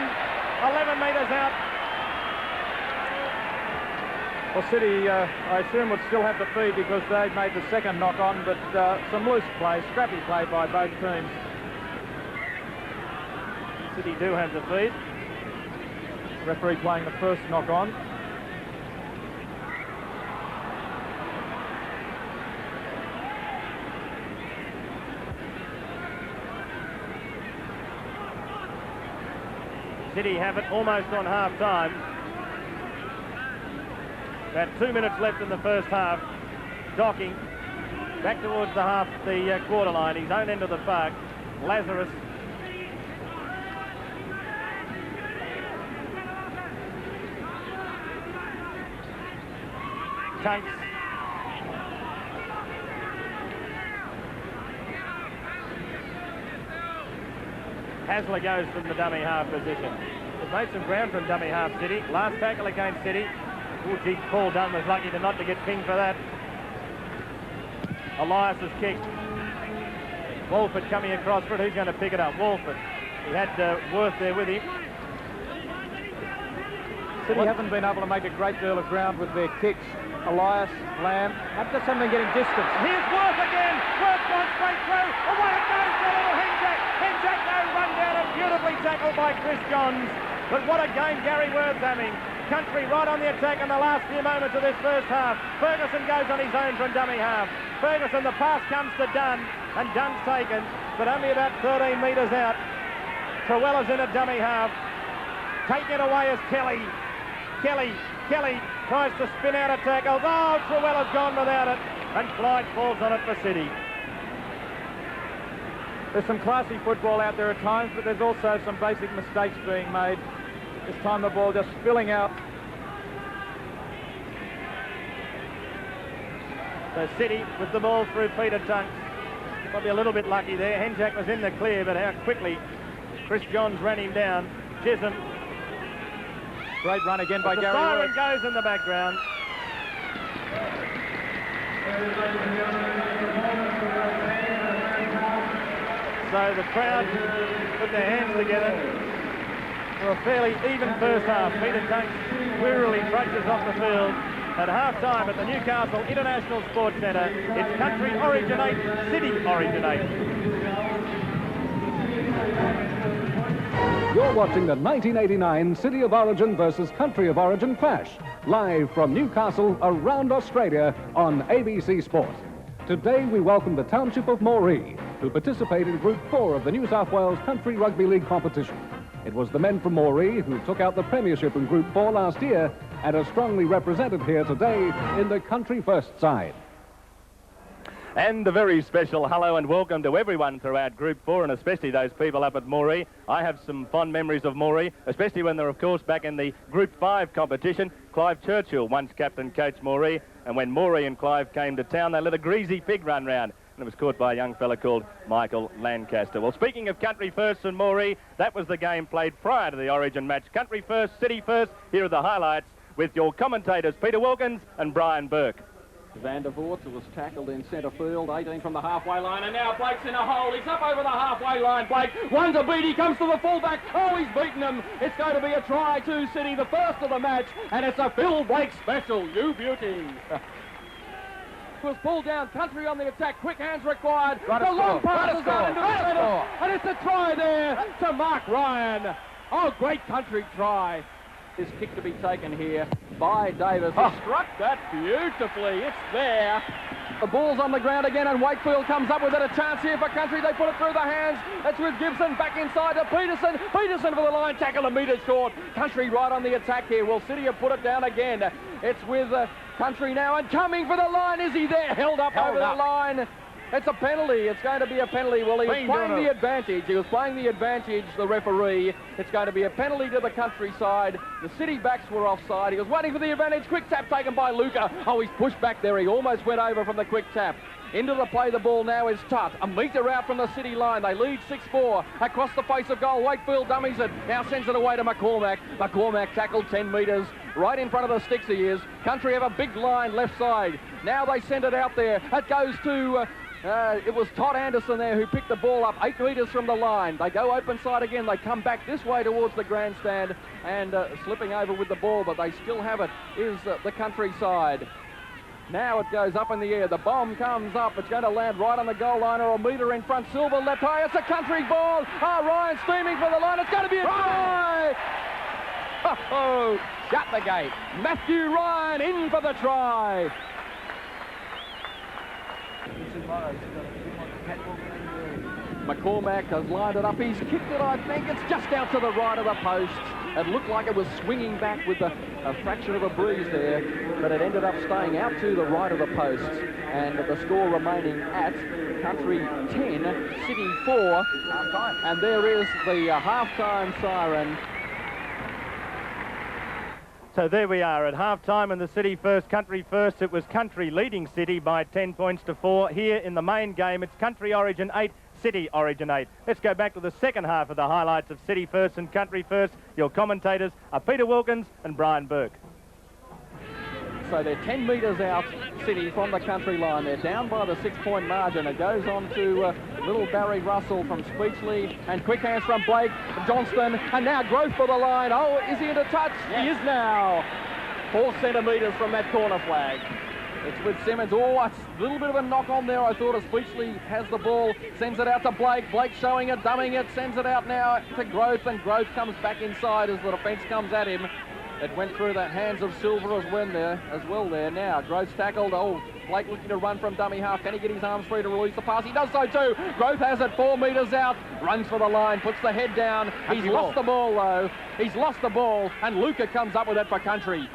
11 metres out. Well, City, I assume, would still have the feed because they made the second knock on, but some loose play, scrappy play by both teams. City do have the feed. Referee playing the first knock on. City have it almost on half-time. About 2 minutes left in the first half. Docking back towards the quarter line, his own end of the park. Lazarus. Tunks. Hasler goes from the dummy half position. They've made some ground from dummy half, City. Last tackle against City. Oh, gee, Paul Dunn was lucky to not to get pinged for that. Elias has kicked. Walford coming across for it. Who's going to pick it up? Walford. He had Worth there with him. City haven't been able to make a great deal of ground with their kicks. Elias, Lamb, have just something getting distance. Here's Worth again. Worth gone straight through. Away it goes to little Henjack. Henjack, no, run down and beautifully tackled by Chris Johns. But what a game Gary Worth's having. Country right on the attack in the last few moments of this first half. Ferguson goes on his own from dummy half. Ferguson, the pass comes to Dunn, and Dunn's taken, but only about 13 metres out. Truella's in a dummy half. Taken away is Kelly. Kelly tries to spin out of tackles. Oh, Truella's gone without it, and Clyde falls on it for City. There's some classy football out there at times, but there's also some basic mistakes being made. This time the ball just spilling out. So City with the ball through Peter Tunks. Probably a little bit lucky there. Henjack was in the clear, but how quickly Chris Johns ran him down. Chisholm. Great run again by Gary Siren Worth. goes in the background. So the crowd put their hands together for a fairly even first half. Peter Tunks wearily trudges off the field. At half-time at the Newcastle International Sports Centre, it's Country Origin 8, City Origin 8. You're watching the 1989 City of Origin versus Country of Origin clash, live from Newcastle around Australia on ABC Sport. Today we welcome the township of Moree, who participate in Group 4 of the New South Wales Country Rugby League competition. It was the men from Moree who took out the premiership in Group 4 last year and are strongly represented here today in the Country First side. And a very special hello and welcome to everyone throughout Group 4, and especially those people up at Moree. I have some fond memories of Moree, especially when they're, of course, back in the Group 5 competition. Clive Churchill once captain coached Moree, and when Moree and Clive came to town, they let a greasy pig run round, and it was caught by a young fella called Michael Lancaster. Well, speaking of Country First and Moree, that was the game played prior to the Origin match. Country First, City First. Here are the highlights with your commentators, Peter Wilkins and Brian Burke. Van der Voort was tackled in centre field, 18 from the halfway line, and now Blake's in a hole. He's up over the halfway line. Blake, one to beat. He comes to the fullback. Oh, he's beaten him. It's going to be a try to City, the first of the match, and it's a Phil Blake special. You beauty. Was pulled down. Country on the attack. Quick hands required. The long pass is out into the centre, and it's a try there to Mark Ryan. Oh, great Country try. This kick to be taken here by Davis. He struck that beautifully. It's there. The ball's on the ground again, and Wakefield comes up with it. A chance here for Country. They put it through the hands. It's with Gibson back inside to Peterson. Peterson for the line tackle, a metre short. Country right on the attack here. Well, City have put it down again. It's with Country now, and coming for the line. Is he there? Held up over the line. It's a penalty. It's going to be a penalty. Well, he was playing the advantage. He was playing the advantage, the referee. It's going to be a penalty to the Countryside. The City backs were offside. He was waiting for the advantage. Quick tap taken by Luca. Oh, he's pushed back there. He almost went over from the quick tap. Into the play, the ball now is Tutt. A metre out from the City line. They lead 6-4. Across the face of goal. Wakefield dummies it. Now sends it away to McCormack. McCormack tackled 10 metres. Right in front of the sticks he is. Country have a big line left side. Now they send it out there. It goes to... it was Todd Anderson there who picked the ball up 8 metres from the line. They go open side again. They come back this way towards the grandstand and slipping over with the ball, but they still have it, is the Countryside. Now it goes up in the air. The bomb comes up. It's going to land right on the goal line or a metre in front. Silver left high. It's a Country ball. Oh, Ryan steaming for the line. It's going to be a try. Oh, shut the gate. Matthew Ryan in for the try. McCormack has lined it up. He's kicked it, I think. It's just out to the right of the posts. It looked like it was swinging back with a fraction of a breeze there, but it ended up staying out to the right of the posts. And the score remaining at Country 10, City 4. And there is the half-time siren. So there we are at half-time, and the City first, Country first. It was Country leading City by 10 points to 4. Here in the main game, it's Country Origin 8, City Origin 8. Let's go back to the second half of the highlights of City first and Country first. Your commentators are Peter Wilkins and Brian Burke. So they're 10 metres out, City, from the Country line. They're down by the 6-point margin. It goes on to little Barry Russell from Speechley, and quick hands from Blake Johnston, and now Growth for the line. Oh, is he into touch? Yes. He is now. 4 centimetres from that corner flag. It's with Simmons. Oh, a little bit of a knock on there, I thought, as Speechley has the ball, sends it out to Blake. Blake showing it, dumbing it, sends it out now to Growth, and Growth comes back inside as the defence comes at him. It went through the hands of Silver as well there. Now, Growth's tackled. Oh, Blake looking to run from dummy half. Can he get his arms free to release the pass? He does so too. Growth has it 4 metres out. Runs for the line, puts the head down. He's lost the ball, though. He's lost the ball, and Luca comes up with it for Country.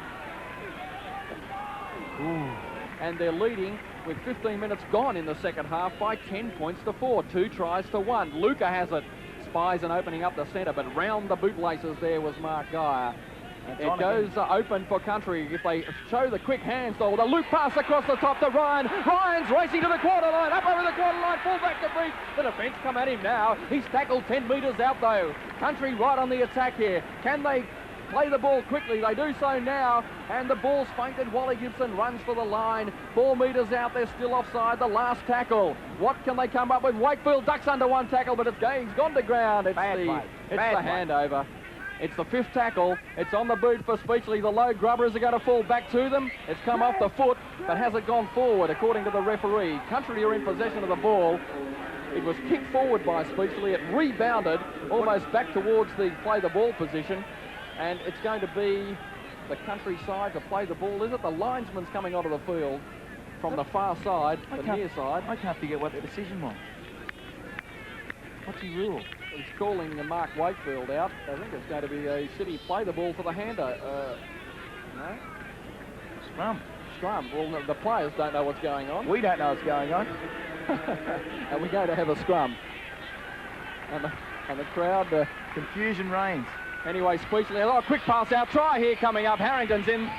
Ooh. And they're leading with 15 minutes gone in the second half by 10 points to 4. 2 tries to 1. Luca has it. Spies and opening up the centre, but round the bootlaces there was Mark Geyer. It goes open for Country. If they show the quick hands, though, the loop pass across the top to Ryan. Ryan's racing to the quarter line, up over the quarter line, full back to beat. The defence come at him now. He's tackled 10 metres out, though. Country right on the attack here. Can they play the ball quickly? They do so now, and the ball's feinted. Wally Gibson runs for the line. 4 metres out, they're still offside. The last tackle. What can they come up with? Wakefield ducks under one tackle, but he's gone to ground. It's the handover. It's the 5th tackle. It's on the boot for Speechley. The low grubbers are going to fall back to them. It's come off the foot, but hasn't gone forward, according to the referee. Country are in possession of the ball. It was kicked forward by Speechley. It rebounded almost back towards the play the ball position. And it's going to be the Country side to play the ball, is it? The linesman's coming onto the field from the far side, the near side. I can't figure what the decision was. What's he rule? He's calling Mark Wakefield out. I think it's going to be a City play the ball for the hander. No? Scrum. Well, the players don't know what's going on. We don't know what's going on. And we're going to have a scrum. And the crowd... Confusion reigns. Anyway, Speechley, a quick pass out. Try here coming up. Harrington's in.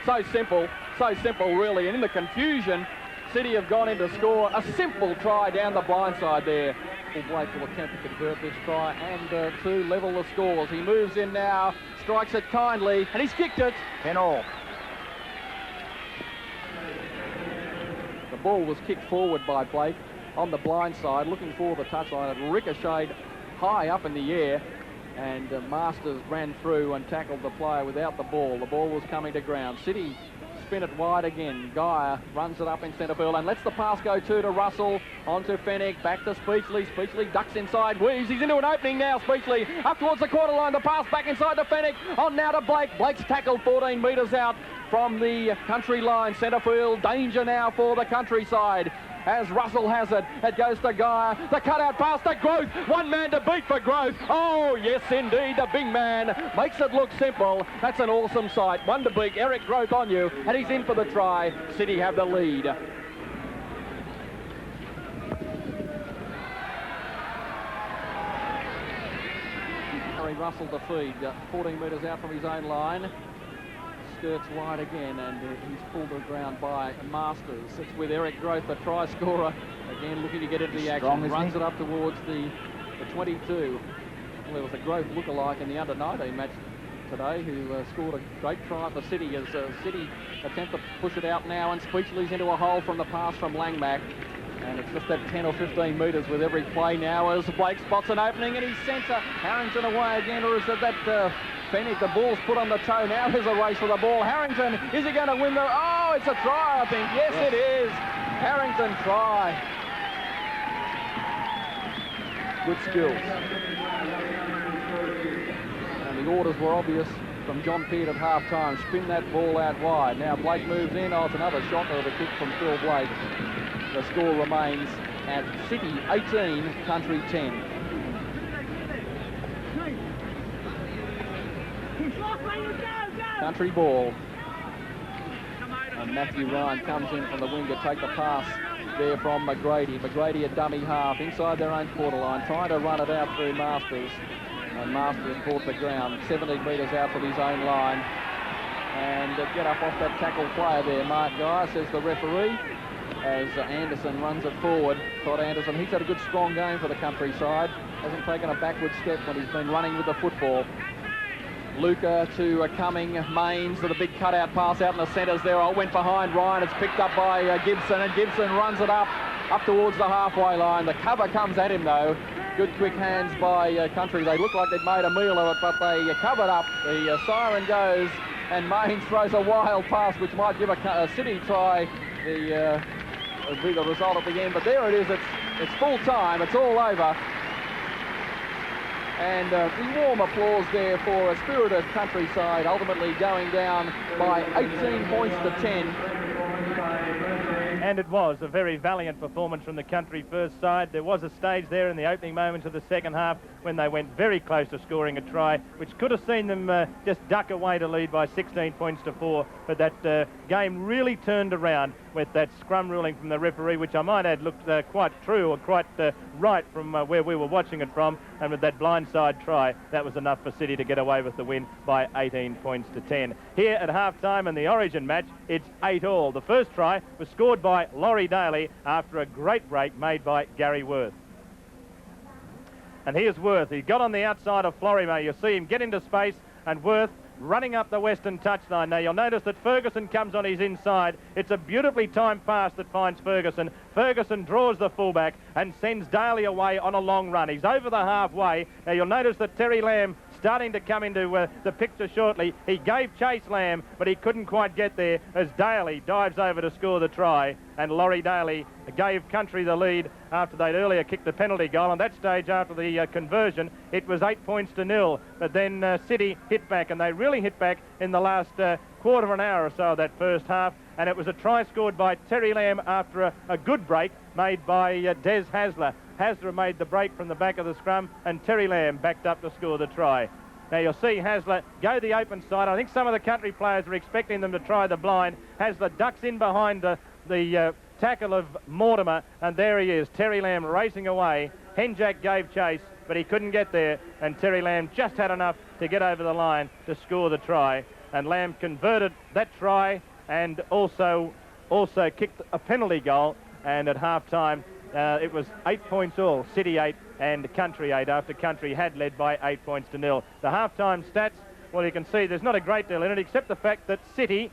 So simple, really. And in the confusion, City have gone in to score a simple try down the blind side there. Blake will attempt to convert this try and to level the scores. He moves in now, strikes it kindly, and he's kicked it. 10-all. The ball was kicked forward by Blake on the blind side, looking for the touchline. It ricocheted high up in the air, and Masters ran through and tackled the player without the ball. The ball was coming to ground. City spin it wide again. Geyer runs it up in centre field and lets the pass go to Russell, onto Fennick, back to Speechley. Speechley ducks inside, weaves, he's into an opening now. Speechley up towards the quarter line, the pass back inside to Fennick, on now to Blake. Blake's tackled 14 metres out from the Country line. Centre field, danger now for the Countryside. As Russell has it, it goes to Geyer. The cutout pass to Growth. One man to beat for Growth. Oh, yes, indeed, the big man makes it look simple. That's an awesome sight. One to beat. Eric Growth on you, and he's in for the try. City have the lead. Harry Russell to feed. 14 metres out from his own line. Skirts wide again, and he's pulled to the ground by Masters. It's with Eric Groth, the try scorer, again looking to get into the action. Runs it up towards the 22. Well, there was a Groth lookalike in the under-19 match today who scored a great try for City as City attempt to push it out now, and Speechley's into a hole from the pass from Langmack. And it's just that 10 or 15 metres with every play now as Blake spots an opening and he's centre. Harrington away again, or is it that Fenwick, the ball's put on the toe. Now there's a race for the ball. Harrington, is he going to win the... Oh, it's a try, I think. Yes, it is. Harrington try. Good skills. And the orders were obvious from John Peart at half-time. Spin that ball out wide. Now Blake moves in. Oh, it's another shocker of a kick from Phil Blake. The score remains at City 18, Country 10. Country ball. And Matthew Ryan comes in from the wing to take the pass there from McGrady. McGrady a dummy half inside their own quarter line, trying to run it out through Masters. And Masters caught the ground, 17 metres out from his own line. And get up off that tackle player there, Mark Guy, says the referee, as Anderson runs it forward. Todd Anderson, he's had a good strong game for the Countryside. Hasn't taken a backward step when he's been running with the football. Luca to Cumming, Mains with a big cutout pass out in the centres there. Oh, went behind Ryan. It's picked up by Gibson, and Gibson runs it up towards the halfway line. The cover comes at him though. Good quick hands by Country. They look like they'd made a meal of it, but they covered up. The siren goes, and Mains throws a wild pass, which might give a City try. Will be the result at the end, but there it is. It's full time. It's all over. And the warm applause there for a spirited Countryside, ultimately going down by 18 points to 10. And it was a very valiant performance from the Country first side. There was a stage there in the opening moments of the second half when they went very close to scoring a try, which could have seen them just duck away to lead by 16 points to 4. But that game really turned around with that scrum ruling from the referee, which I might add looked quite true, or quite right from where we were watching it from. And with that blindside try, that was enough for City to get away with the win by 18 points to 10. Here at half-time in the Origin match, it's 8-all. The first try was scored by Laurie Daly after a great break made by Gary Worth. And here's Worth. He got on the outside of Florimo. You see him get into space, and Worth running up the western touchline. Now you'll notice that Ferguson comes on his inside. It's a beautifully timed pass that finds Ferguson. Ferguson draws the fullback and sends Daly away on a long run. He's over the halfway. Now you'll notice that Terry Lamb starting to come into the picture shortly. He gave chase Lamb, but he couldn't quite get there as Daly dives over to score the try. And Laurie Daly gave Country the lead after they'd earlier kicked the penalty goal. On that stage, after the conversion, it was 8 points to 0. But then City hit back, and they really hit back in the last quarter of an hour or so of that first half. And it was a try scored by Terry Lamb after a good break made by Des Hasler. Hasler made the break from the back of the scrum, and Terry Lamb backed up to score the try. Now you'll see Hasler go the open side. I think some of the Country players were expecting them to try the blind. Hasler ducks in behind the tackle of Mortimer, and there he is, Terry Lamb racing away. Henjack gave chase, but he couldn't get there, and Terry Lamb just had enough to get over the line to score the try. And Lamb converted that try and also kicked a penalty goal, and at half-time it was 8 points all, City 8 and Country 8, after Country had led by 8 points to 0. The half-time stats, well, you can see there's not a great deal in it, except the fact that City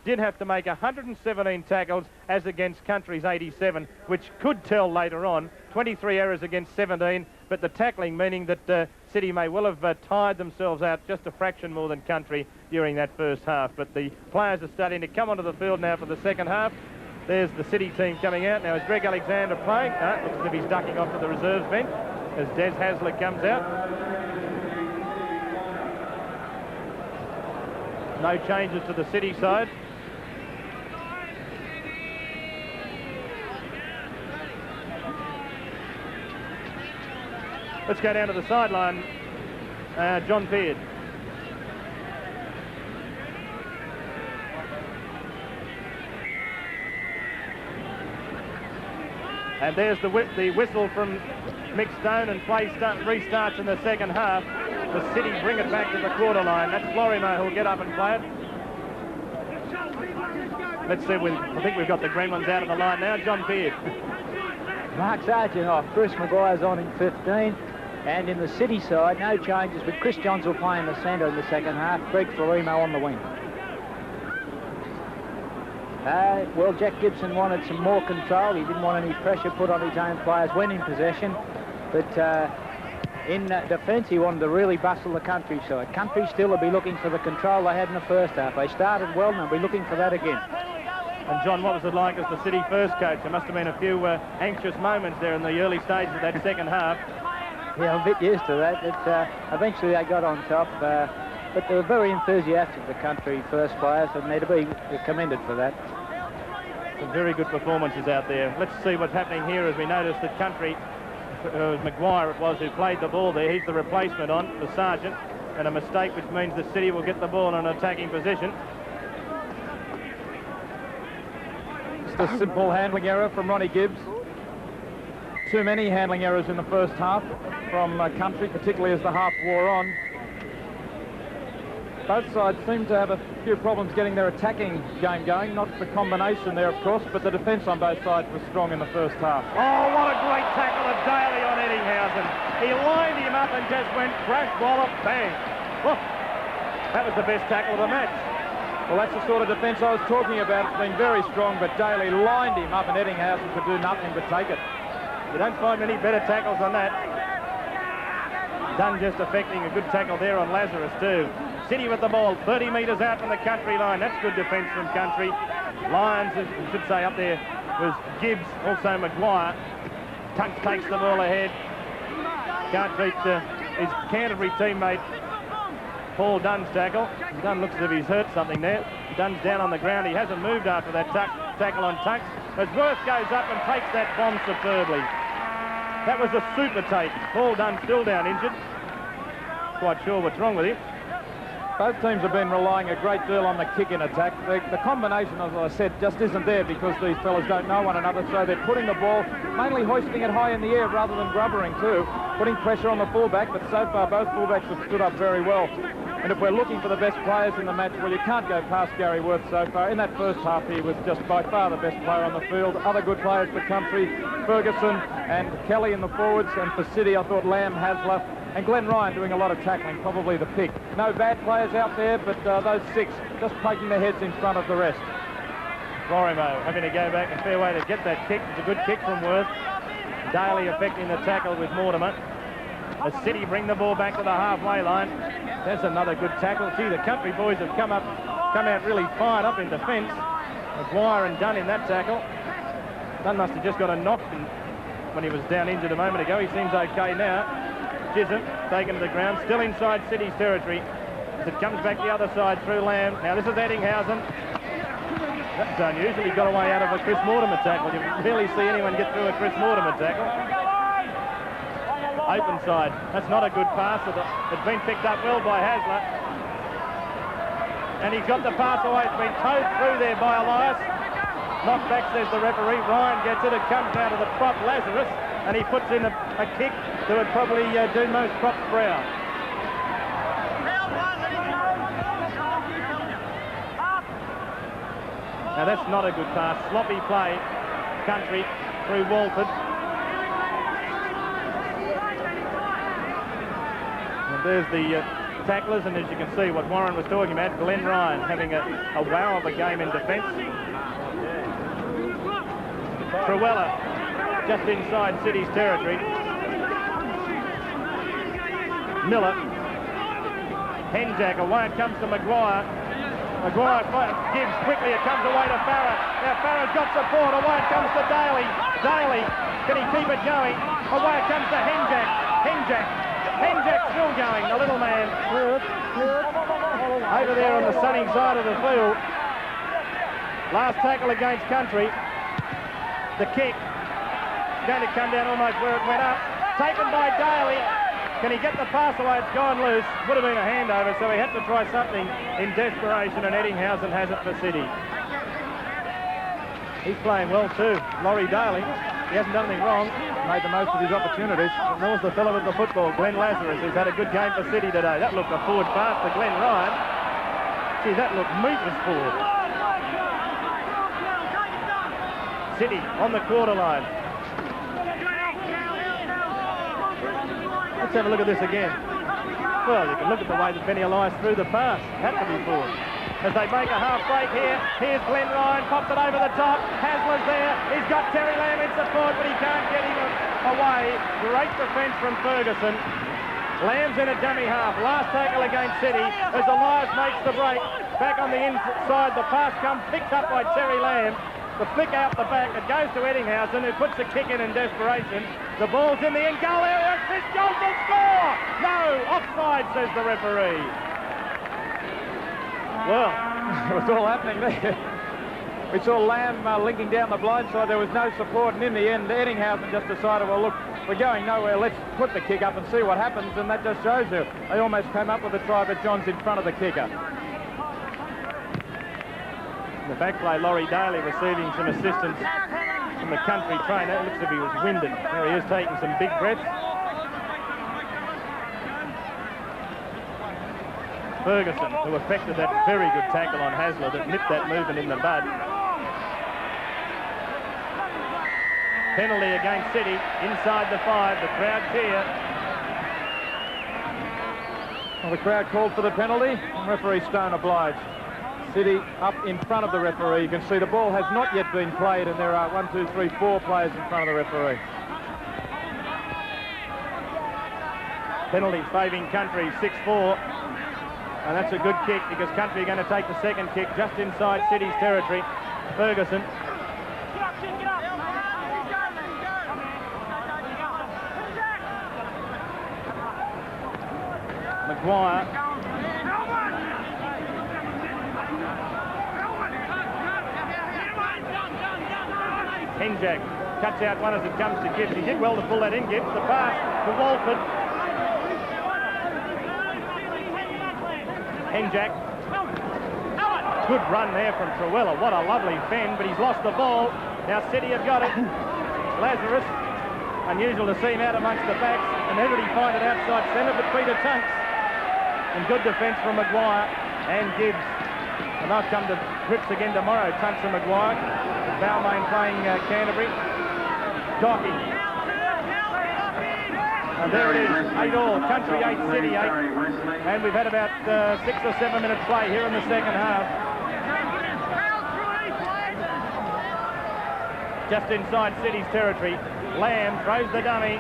did have to make 117 tackles as against Country's 87, which could tell later on. 23 errors against 17, but the tackling meaning that City may well have tired themselves out just a fraction more than Country during that first half. But the players are starting to come onto the field now for the second half. There's the City team coming out. Now is Greg Alexander playing? Looks as if he's ducking off to the reserves bench as Des Hasler comes out. No changes to the City side. Let's go down to the sideline. John Peart. And there's the whistle from Mick Stone, and play restarts in the second half. The City bring it back to the quarter line. That's Florimo who'll get up and play it. Let's see, I think we've got the green ones out of the line now. John Beard. Mark Sargent off. Bruce Maguire's on in 15. And in the City side, no changes, but Chris Johns will play in the centre in the second half. Greg Florimo on the wing. Well, Jack Gibson wanted some more control. He didn't want any pressure put on his own players when in possession. But in defence, he wanted to really bustle the countryside. Country still will be looking for the control they had in the first half. They started well, and they'll be looking for that again. And John, what was it like as the City first coach? There must have been a few anxious moments there in the early stages of that second half. Yeah, I'm a bit used to that. Eventually they got on top, but they were very enthusiastic, the country first players, and they're to be commended for that. Some very good performances out there. Let's see what's happening here as we notice that country, Maguire it was who played the ball there. He's the replacement on for Sargent, and a mistake which means the City will get the ball in an attacking position. Just a simple handling error from Ronnie Gibbs. Too many handling errors in the first half from country, particularly as the half wore on. Both sides seem to have a few problems getting their attacking game going. Not the combination there, of course, but the defence on both sides was strong in the first half. Oh, what a great tackle of Daly on Eddinghausen. He lined him up and just went crash, wallop, bang. Oh, that was the best tackle of the match. Well, that's the sort of defence I was talking about. It's been very strong, but Daly lined him up and Eddinghausen could do nothing but take it. You don't find many better tackles on that. Dunn just affecting a good tackle there on Lazarus too. City with the ball, 30 metres out from the country line. That's good defence from country. Lions, I should say, up there was Gibbs, also Maguire. Tunks takes the ball ahead. Can't beat his Canterbury teammate Paul Dunn's tackle. Dunn looks as if he's hurt something there. Dunn's down on the ground. He hasn't moved after that tackle on Tunks. As Worth goes up and takes that bomb superbly. That was a super take. Paul Dunn still down injured. Quite sure what's wrong with him. Both teams have been relying a great deal on the kick in attack. The combination, as I said, just isn't there because these fellas don't know one another, so they're putting the ball, mainly hoisting it high in the air rather than grubbering too, putting pressure on the fullback, but so far both fullbacks have stood up very well. And if we're looking for the best players in the match, well, you can't go past Gary Worth so far. In that first half, he was just by far the best player on the field. Other good players for country, Ferguson and Kelly in the forwards, and for City, I thought Lamb, Hasler, and Glenn Ryan doing a lot of tackling, probably the pick. No bad players out there, but those six just poking their heads in front of the rest. Florimo having to go back, a fair way to get that kick. It's a good kick from Worth. Daly affecting the tackle with Mortimer. The City bring the ball back to the halfway line. That's another good tackle. Gee, the country boys have come out really fired up in defence. Maguire and Dunn in that tackle. Dunn must have just got a knock when he was down injured a moment ago. He seems okay now. Chisholm taken to the ground, still inside City's territory as it comes back the other side through Lamb. Now this is Eddinghausen. That's unusual. He got away out of a Chris Mortimer tackle. You rarely see anyone get through a Chris Mortimer tackle. Open side. That's not a good pass. It's been picked up well by Hasler. And he's got the pass away. It's been towed through there by Elias. Knocked back, says the referee. Ryan gets it. It comes out of the prop, Lazarus. And he puts in a kick that would probably do most props proud. Now that's not a good pass. Sloppy play, country through Walford. And there's the tacklers, and as you can see what Warren was talking about, Glenn Ryan having a wow of a game in defence. Truella just inside City's territory. Miller. Henjack, away it comes to Maguire. Maguire gives quickly, it comes away to Farah. Now Farah's got support, away it comes to Daly. Daly, can he keep it going? Away it comes to Henjack. Henjack still going, the little man. Over there on the sunny side of the field. Last tackle against country. The kick. Going to come down almost where it went up. Taken by Daly. Can he get the pass away? It's gone loose. Would have been a handover, so he had to try something in desperation, and Eddinghausen has it for City. He's playing well too, Laurie Daly. He hasn't done anything wrong. Made the most of his opportunities. And there's the fellow with the football, Glenn Lazarus, who's had a good game for City today. That looked a forward pass to Glenn Ryan. Gee, that looked meatless forward. City on the quarter line. Let's have a look at this again. Well, you can look at the way that Benny Elias threw the pass. Had to be forward. As they make a half break here, here's Glenn Ryan, pops it over the top. Hasler's there. He's got Terry Lamb in support, but he can't get him away. Great defence from Ferguson. Lamb's in a dummy half. Last tackle against City as Elias makes the break. Back on the inside, the pass comes picked up by Terry Lamb. The flick out the back, it goes to Eddinghausen, who puts the kick in desperation. The ball's in the end goal area. Chris Johnson score! No, offside, says the referee. Well, it was all happening there. We saw Lamb linking down the blind side. There was no support, and in the end, Eddinghausen just decided, well, look, we're going nowhere. Let's put the kick up and see what happens, and that just shows you. They almost came up with a try, but John's in front of the kicker. In the back play, Laurie Daly receiving some assistance from the country trainer. It looks as if he was winded. There he is taking some big breaths. Ferguson, who effected that very good tackle on Hasler that nipped that movement in the bud. Penalty against City, inside the 5, the crowd cheer. Well, the crowd called for the penalty, and referee Stone obliged. City up in front of the referee. You can see the ball has not yet been played, and there are 1, 2, 3, 4 players in front of the referee. Penalty favouring Country, 6-4. And that's a good kick because Country are going to take the second kick just inside City's territory. Ferguson. Maguire. Henjak cuts out one as it comes to Gibbs. He did well to pull that in, Gibbs. The pass to Walford. Henjak. Good run there from Truella. What a lovely fend, but he's lost the ball. Now City have got it. Lazarus. Unusual to see him out amongst the backs. And Everty find it outside centre, but Peter Tunks. And good defence from Maguire and Gibbs. And they'll come to grips again tomorrow, Tunks and Maguire. Balmain playing Canterbury. Docking. And there it is, 8-all. Country 8, City 8. And we've had about 6 or 7 minutes play here in the second half. Just inside City's territory. Lamb throws the dummy.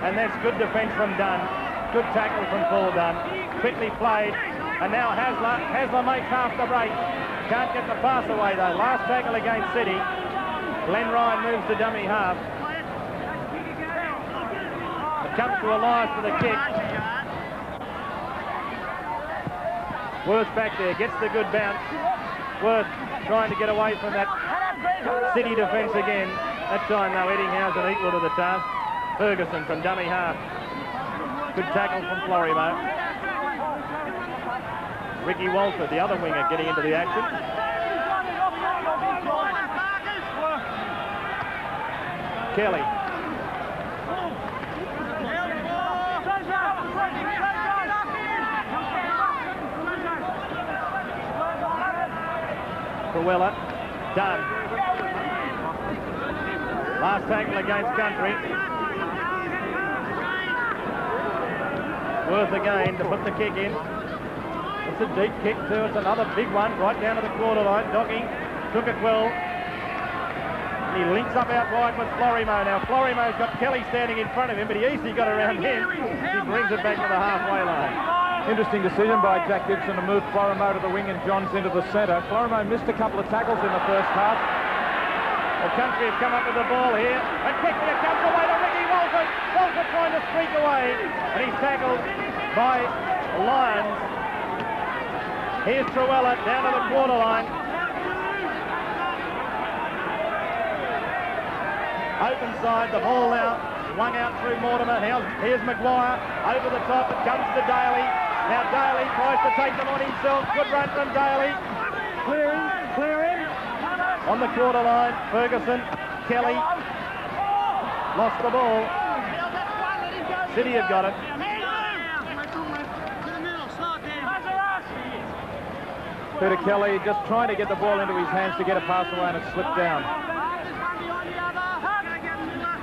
And that's good defence from Dunn. Good tackle from Paul Dunn. Quickly played. And now Hasler. Hasler makes half the break. Can't get the pass away though. Last tackle against City. Glenn Ryan moves to dummy half. It comes to Elias for the kick. Worth back there, gets the good bounce. Worth trying to get away from that City defence again. That time though, Eddinghausen equal to the task. Ferguson from dummy half. Good tackle from Florimo. Ricky Walford, the other winger, getting into the action. Kelly. Truella. Done. Last tackle against Country. Worth again to put the kick in. It's a deep kick too. It's another big one right down to the quarter line. Docking took it well. He links up out wide with Florimo. Now Florimo's got Kelly standing in front of him, but he easily got around him. He brings it back to the halfway line. Interesting decision by Jack Gibson to move Florimo to the wing and Johns into the centre. Florimo missed a couple of tackles in the first half. Well, Country have come up with the ball here, and quickly it comes away to Ricky Walford. Walford trying to streak away, and he's tackled by Lyons. Here's Truella down to the quarter line. Open side, the ball now swung out through Mortimer. Now here's Maguire over the top. It comes to Daly. Now Daly tries to take them on himself. Good run from Daly. Clearing. On the quarter line, Ferguson, Kelly, lost the ball. City have got it. Peter Kelly just trying to get the ball into his hands to get a pass away, and it slipped down.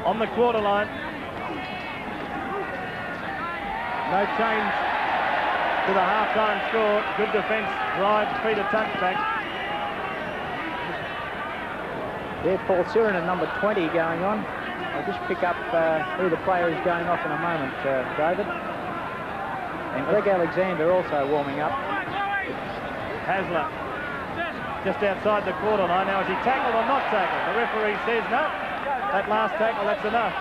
On the quarter line. No change to the half-time score. Good defence, drive, Peter Tunks back. There's Paul Siren, number 20, going on. I'll just pick up who the player is going off in a moment, David. And Greg Alexander also warming up. Hasler just outside the quarter line. Now, is he tackled or not tackled? The referee says no. That last tackle, that's enough.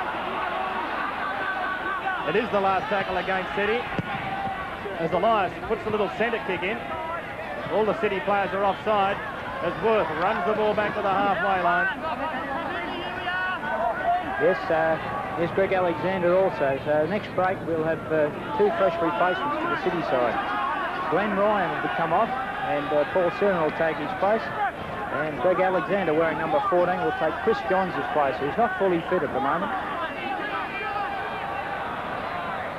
It is the last tackle against City. As Elias puts a little centre kick in. All the City players are offside as Worth runs the ball back to the halfway line. Yes, there's Greg Alexander also. So next break we'll have two fresh replacements to the City side. Glenn Ryan will come off, and Paul Siren will take his place. And Greg Alexander, wearing number 14, will take Chris Johns' place. He's not fully fit at the moment.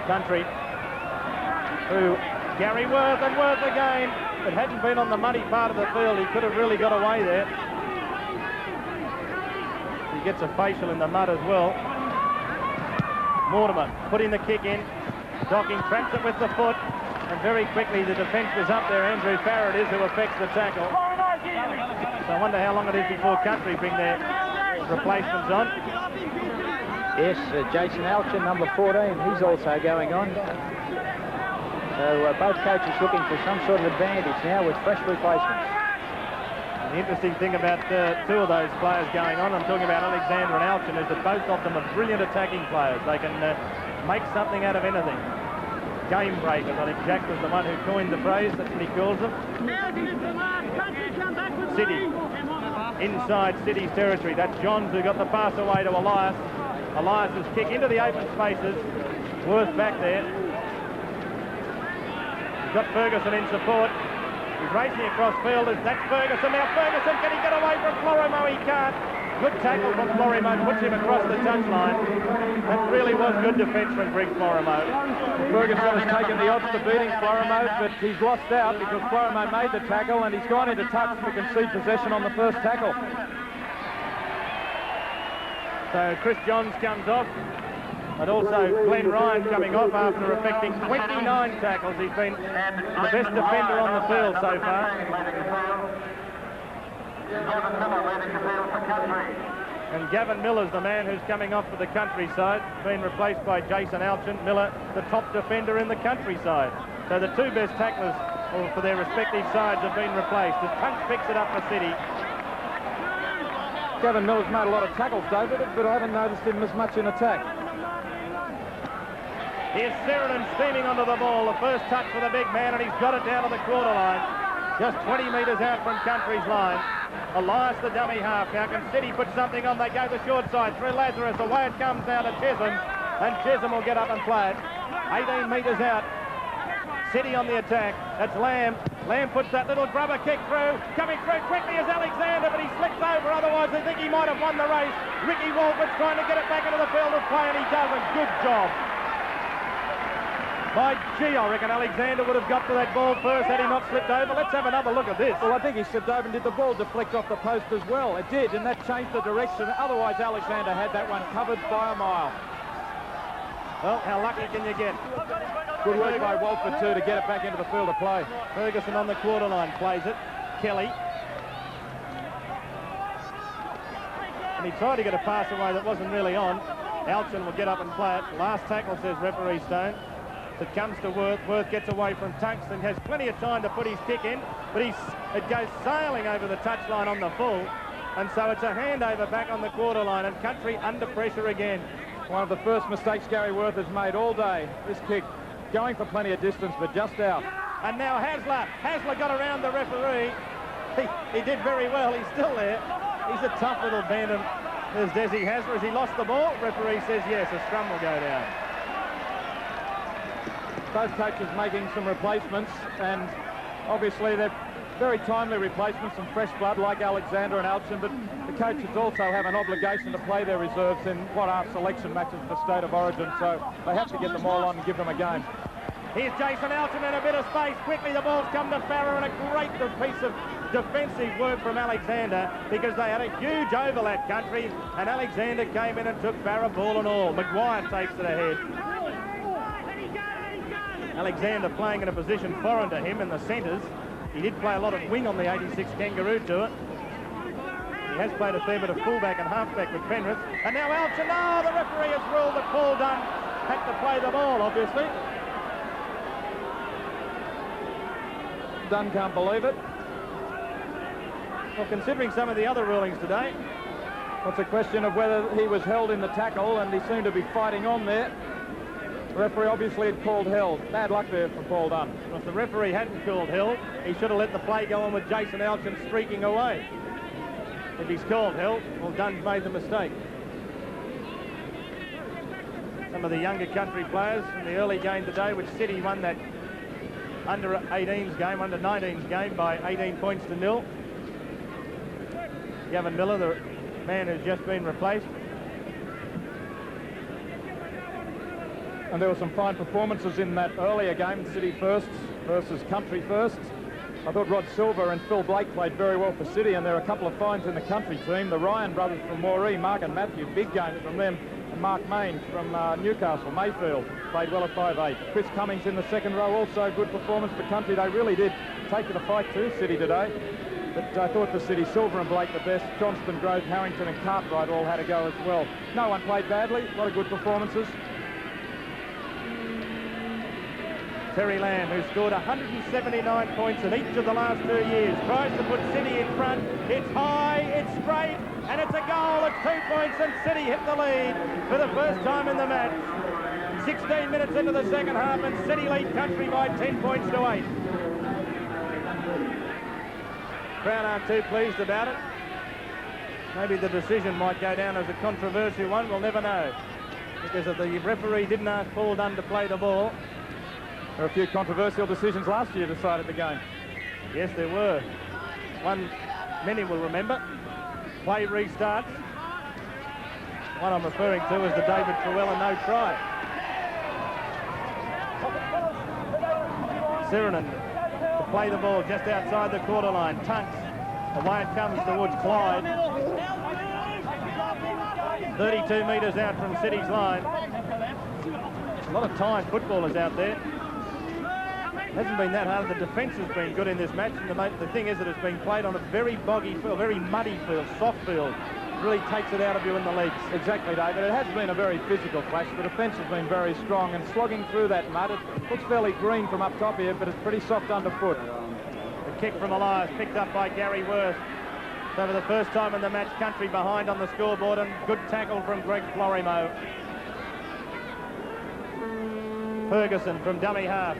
Country, who Gary Worth, and Worth again. If it hadn't been on the muddy part of the field, he could have really got away there. He gets a facial in the mud as well. Mortimer putting the kick in. Docking traps it with the foot. And very quickly the defence was up there. Andrew Farrell is who affects the tackle. So I wonder how long it is before Country bring their replacements on. Yes, Jason Alchin, number 14, he's also going on. So both coaches looking for some sort of advantage now with fresh replacements. And the interesting thing about two of those players going on, I'm talking about Alexander and Alchin, is that both of them are brilliant attacking players. They can make something out of anything. Game breakers. I think Jack was the one who coined the phrase. That's what he calls them. City. Inside City's territory. That's Johns who got the pass away to Elias. Elias's kick into the open spaces. Worth back there. He's got Ferguson in support. He's racing across field. That's Ferguson. Now Ferguson, can he get away from Florimo? He can't. Good tackle from Florimo, puts him across the touchline. That really was good defence from Greg Florimo. Ferguson has taken the odds to beating Florimo, but he's lost out because Florimo made the tackle and he's gone into touch to concede possession on the first tackle. So Chris Johns comes off, and also Glenn Ryan coming off after effecting 29 tackles. He's been the best defender on the field so far. And Gavin Miller's the man who's coming off for the Countryside, being replaced by Jason Alchin. Miller, the top defender in the Countryside. So the two best tacklers for their respective sides have been replaced. As Tunks picks it up for City. Gavin Miller's made a lot of tackles, David, but I haven't noticed him as much in attack. Here's Sheridan steaming onto the ball. The first touch for the big man, and he's got it down to the quarter line. Just 20 metres out from Country's line. Elias, the dummy half. Now can City put something on? They go the short side through Lazarus. Away it comes down to Chisholm, and Chisholm will get up and play it. 18 metres out. City on the attack. That's Lamb. Lamb puts that little grubber kick through. Coming through quickly is Alexander, but he slips over. Otherwise, I think he might have won the race. Ricky Walford's trying to get it back into the field of play, and he doesn't. Good job. By gee, I reckon Alexander would have got to that ball first had he not slipped over. Let's have another look at this. Well, I think he slipped over and did the ball deflect off the post as well. It did, and that changed the direction. Otherwise, Alexander had that one covered by a mile. Well, how lucky can you get? Good work by Walford, too, to get it back into the field of play. Ferguson on the quarter line plays it. Kelly. And he tried to get a pass away that wasn't really on. Alchin will get up and play it. Last tackle, says referee Stone. It comes to Worth. Worth gets away from Tunks and has plenty of time to put his kick in, but it goes sailing over the touchline on the full, and so it's a handover back on the quarter line, and Country under pressure again. One of the first mistakes Gary Worth has made all day. This kick going for plenty of distance, but just out. And now Hasler. Hasler got around the referee. He did very well. He's still there. He's a tough little bandit. There's Desi Hasler. Has he lost the ball? Referee says yes. A scrum will go down. Both coaches making some replacements, and obviously they've very timely replacements, some fresh blood like Alexander and Alchin, but the coaches also have an obligation to play their reserves in what are selection matches for State of Origin, so they have to get them all on and give them a game. Here's Jason Alchin in a bit of space. Quickly the ball's come to Farah, and a great piece of defensive work from Alexander, because they had a huge overlap country, and Alexander came in and took Farah ball and all. Maguire takes it ahead. Alexander playing in a position foreign to him in the centres. He did play a lot of wing on the 86 Kangaroo tour. He has played a fair bit of fullback and halfback with Penrith. And now Alchin, the referee has ruled that Paul Dunn had to play the ball, obviously. Dunn can't believe it. Well, considering some of the other rulings today, It's a question of whether he was held in the tackle, and he seemed to be fighting on there. The referee obviously had called held. Bad luck there for Paul Dunn. Well, if the referee hadn't called held, he should have let the play go on with Jason Alchin streaking away. If he's called held, well, Dunn's made the mistake. Some of the younger country players in the early game today, which City won that under-18s game, under-19s game by 18 points to 0. Gavin Miller, the man who's just been replaced. And there were some fine performances in that earlier game, City firsts versus country firsts. I thought Rod Silver and Phil Blake played very well for City, and there are a couple of fines in the country team. The Ryan brothers from Moree, Mark and Matthew, big games from them. And Mark Main from Newcastle, Mayfield, played well at 5'8". Chris Cummings in the second row, also good performance for country. They really did take to the fight to City today. But I thought for City, Silver and Blake the best. Johnston, Grove, Harrington and Cartwright all had a go as well. No one played badly, a lot of good performances. Terry Lamb, who scored 179 points in each of the last 2 years, tries to put City in front. It's high, it's straight, and it's a goal. It's 2 points, and City hit the lead for the first time in the match. 16 minutes into the second half, and City lead country by 10 points to 8. Crowd aren't too pleased about it. Maybe the decision might go down as a controversial one. We'll never know, because if the referee didn't ask Paul Dunn to play the ball. There were a few controversial decisions last year decided the game. Yes, there were. One many will remember. Play restarts. One I'm referring to is the David Truella no try. Sirenen to play the ball just outside the quarter line. Tunks. Away it comes towards Clyde. 32 metres out from City's line. A lot of tired footballers out there. Hasn't been that hard. The defence has been good in this match, and the thing is that it's been played on a very boggy field, very muddy field, soft field. Really takes it out of you in the legs. Exactly, David. It has been a very physical clash. The defence has been very strong, and slogging through that mud. It looks fairly green from up top here, but it's pretty soft underfoot. The kick from Elias picked up by Gary Worth. So for the first time in the match, country behind on the scoreboard, and good tackle from Greg Florimo. Ferguson from dummy half.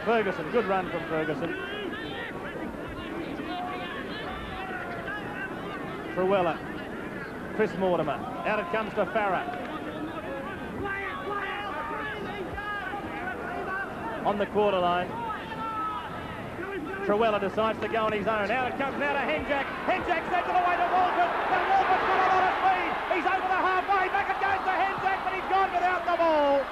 Ferguson, good run from Ferguson. Truella. Chris Mortimer. Out it comes to Farah. On the quarter line. Truella decides to go on his own. Out it comes now to Henjack. Henjack sends it away to Walford. But Walford's got a lot of speed. He's over the halfway. Back it goes to Henjack, but he's gone without the ball.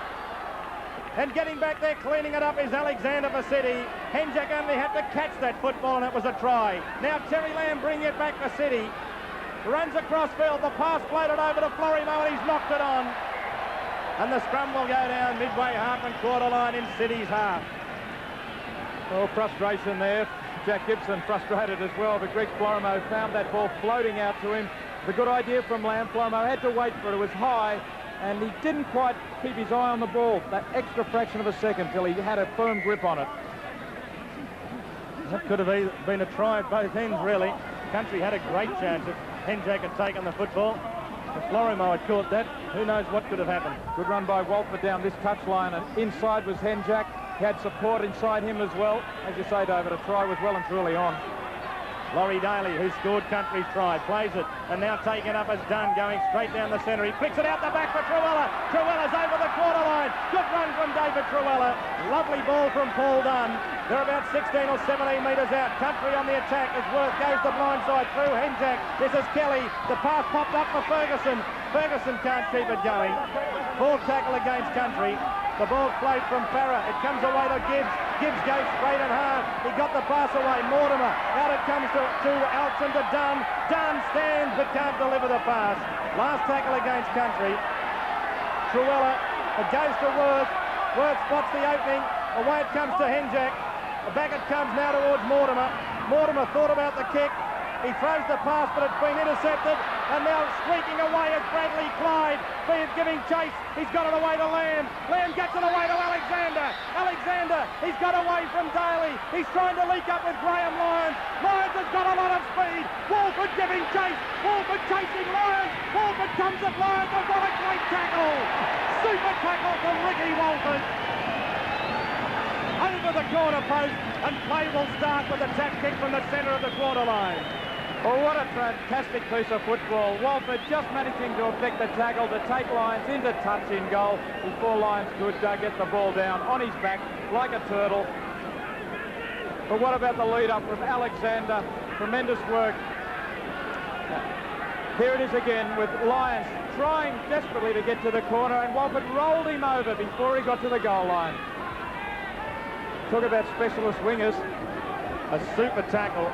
And getting back there, cleaning it up, is Alexander for City. Henjack only had to catch that football, and it was a try. Now Terry Lamb bringing it back for City. Runs across field. The pass floated over to Florimo, and he's knocked it on. And the scrum will go down midway half and quarter line in City's half. Well, frustration there. Jack Gibson frustrated as well, but Greg Florimo found that ball floating out to him. It's a good idea from Lamb. Florimo had to wait for it. It was high, and he didn't quite keep his eye on the ball that extra fraction of a second till he had a firm grip on it. That could have been a try at both ends, really. Country had a great chance if Henjack had taken the football. If Florimo had caught that, who knows what could have happened. Good run by Walford down this touchline, and inside was Henjack. He had support inside him as well. As you say, David, a try was well and truly on. Laurie Daly, who scored country's try, plays it, and now taken up as Dunn, going straight down the centre. He flicks it out the back for Truella. Truella's over the quarter line. Good run from David Truella. Lovely ball from Paul Dunn. They're about 16 or 17 metres out. Country on the attack as Worth goes the blind side through Henjack. This is Kelly. The pass popped up for Ferguson. Ferguson can't keep it going. Full tackle against Country. The ball played from Farah. It comes away to Gibbs. Gibbs goes straight and hard. He got the pass away. Mortimer. Out it comes to Alton to Dunn. Dunn stands but can't deliver the pass. Last tackle against Country. Truella. It goes to Worth. Worth spots the opening. Away it comes to Henjack. Back it comes now towards Mortimer. Mortimer thought about the kick. He throws the pass, but it's been intercepted. And now streaking away is Bradley Clyde. He's giving chase. He's got it away to Lamb. Lamb gets it away to Alexander. Alexander, he's got away from Daly. He's trying to leak up with Graham Lyons. Lyons has got a lot of speed. Walford giving chase. Walford chasing Lyons. Walford comes at Lyons. And what a great tackle. Super tackle from Ricky Walford. Over the corner post, and play will start with a tap kick from the centre of the quarter line. Oh, what a fantastic piece of football. Walford just managing to effect the tackle to take Lyons into touch in goal before Lyons could get the ball down on his back like a turtle. But what about the lead-up from Alexander? Tremendous work. Here it is again with Lyons trying desperately to get to the corner, and Walford rolled him over before he got to the goal line. Talk about specialist wingers. A super tackle.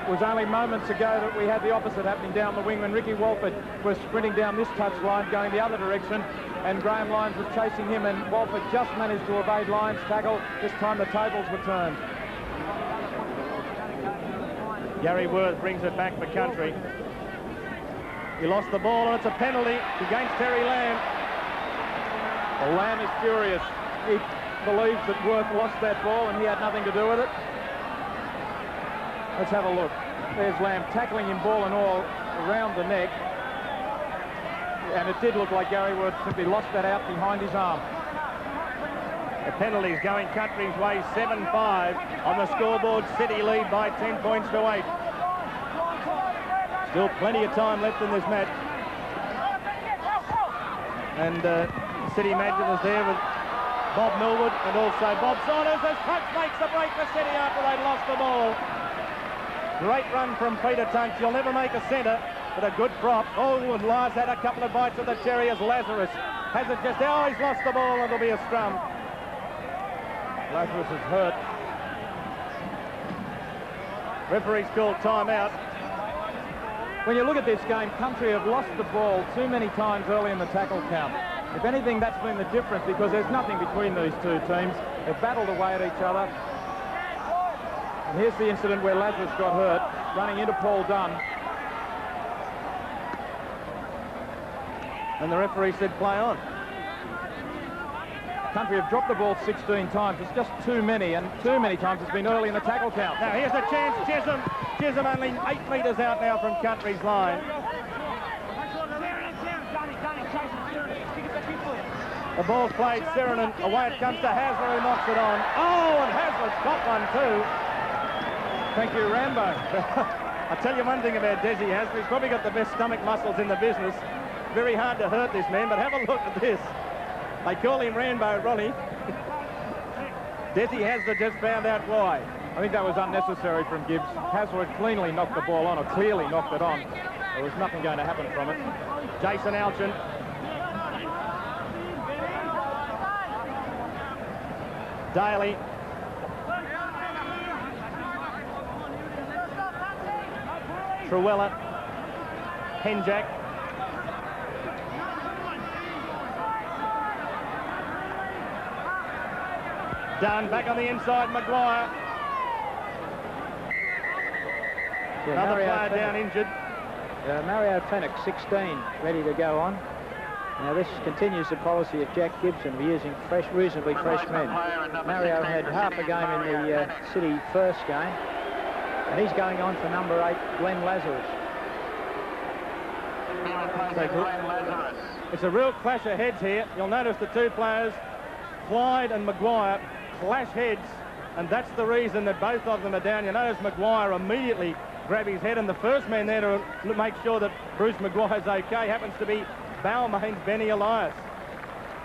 It was only moments ago that we had the opposite happening down the wing when Ricky Walford was sprinting down this touch line going the other direction, and Graham Lyons was chasing him, and Walford just managed to evade Lyons' tackle. This time the tables were turned. Gary Worth brings it back for Country. He lost the ball, and it's a penalty against Terry Lamb. Well, Lamb is furious. He believes that Worth lost that ball and he had nothing to do with it. Let's have a look. There's Lamb tackling him ball and all around the neck. And it did look like Gary Worth simply lost that out behind his arm. The penalties going Country's way, 7-5 on the scoreboard. City lead by 10 points to 8. Still plenty of time left in this match. And City Magnet is there with Bob Millwood and also Bob Saunders as Tunch makes the break for City after they'd lost the ball. Great run from Peter Tunch. You'll never make a centre, but a good prop. Oh, and Lars had a couple of bites of the cherry as Lazarus has it just. Oh, he's lost the ball and it'll be a scrum. Lazarus is hurt. Referee's called timeout. When you look at this game, Country have lost the ball too many times early in the tackle count. If anything, that's been the difference because there's nothing between these two teams. They've battled away at each other. And here's the incident where Lazarus got hurt, running into Paul Dunn. And the referee said play on. Country have dropped the ball 16 times. It's just too many, and too many times it's been early in the tackle count. Now here's a chance. Chisholm only 8 metres out now from Country's line. The ball's played Seranen. Away it comes to Hasler, who knocks it on. Oh, and Hasler's got one too. Thank you, Rambo. I'll tell you one thing about Desi Hasler. He's probably got the best stomach muscles in the business. Very hard to hurt this man, but have a look at this. They call him Rambo, Ronnie. Desi Hasler just found out why. I think that was unnecessary from Gibbs. Hasler had cleanly knocked the ball on, or clearly knocked it on. There was nothing going to happen from it. Jason Alchin. Daly. Truella. Henjack. Dunn back on the inside, Maguire. Yeah, another player down injured. Mario Fenwick, 16, ready to go on. Now this continues the policy of Jack Gibson of using reasonably fresh men. Mario had half a game in the City first game, and he's going on for number 8, Glenn Lazarus. It's a real clash of heads here. You'll notice the two players, Clyde and Maguire, clash heads, and that's the reason that both of them are down. You notice Maguire immediately grab his head, and the first man there to make sure that Bruce Maguire's okay happens to be Balmain's Benny Elias.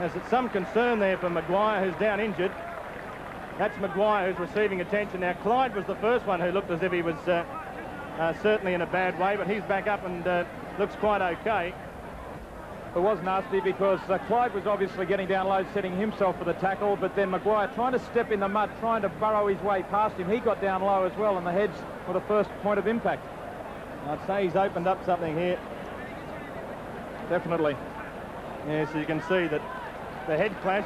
There's some concern there for Maguire, who's down injured. That's Maguire who's receiving attention now. Clyde was the first one who looked as if he was certainly in a bad way, but he's back up and looks quite okay. It was nasty because Clyde was obviously getting down low, setting himself for the tackle, but then Maguire trying to step in the mud, trying to burrow his way past him. He got down low as well, and the heads were the first point of impact. I'd say he's opened up something here. Definitely. Yes, you can see that the head clash.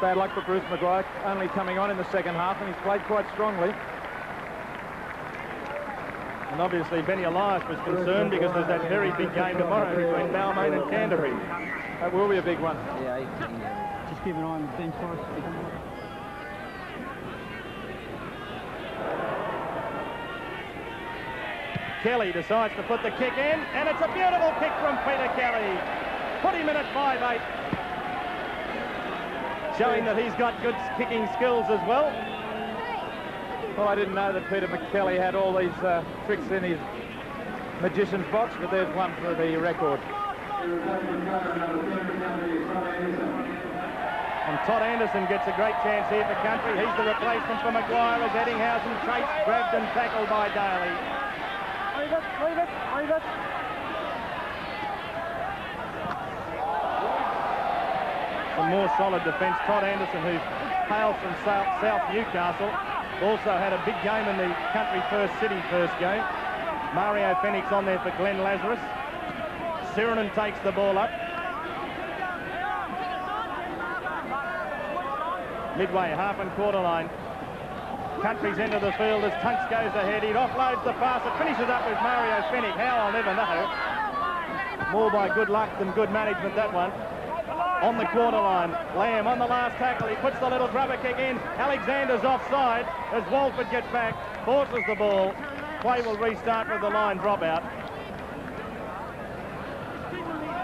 Bad luck for Bruce Maguire, only coming on in the second half, and he's played quite strongly. And obviously Benny Elias was concerned because there's that very big game tomorrow between Balmain and Canterbury. That will be a big one. Yeah, just keep an eye on the bench for us. Kelly decides to put the kick in, and it's a beautiful kick from Peter Kelly. Put him in at 5'8", showing that he's got good kicking skills as well. Well, I didn't know that Peter McKelly had all these tricks in his magician's box, but there's one for the record. And Todd Anderson gets a great chance here for Country. He's the replacement for Maguire as Eddinghausen chased, grabbed and tackled by Daly. Leave it. Some more solid defence. Todd Anderson, who hails from South Newcastle, also had a big game in the Country City first game. Mario Fenix on there for Glenn Lazarus. Sirinen takes the ball up. Midway, half and quarter line. Country's into the field as Tunks goes ahead. He offloads the pass. It finishes up with Mario Fenix. How, I'll never know. More by good luck than good management, that one. On the quarter line, Lamb on the last tackle. He puts the little grubber kick in. Alexander's offside as Walford gets back, forces the ball. Play will restart with the line dropout.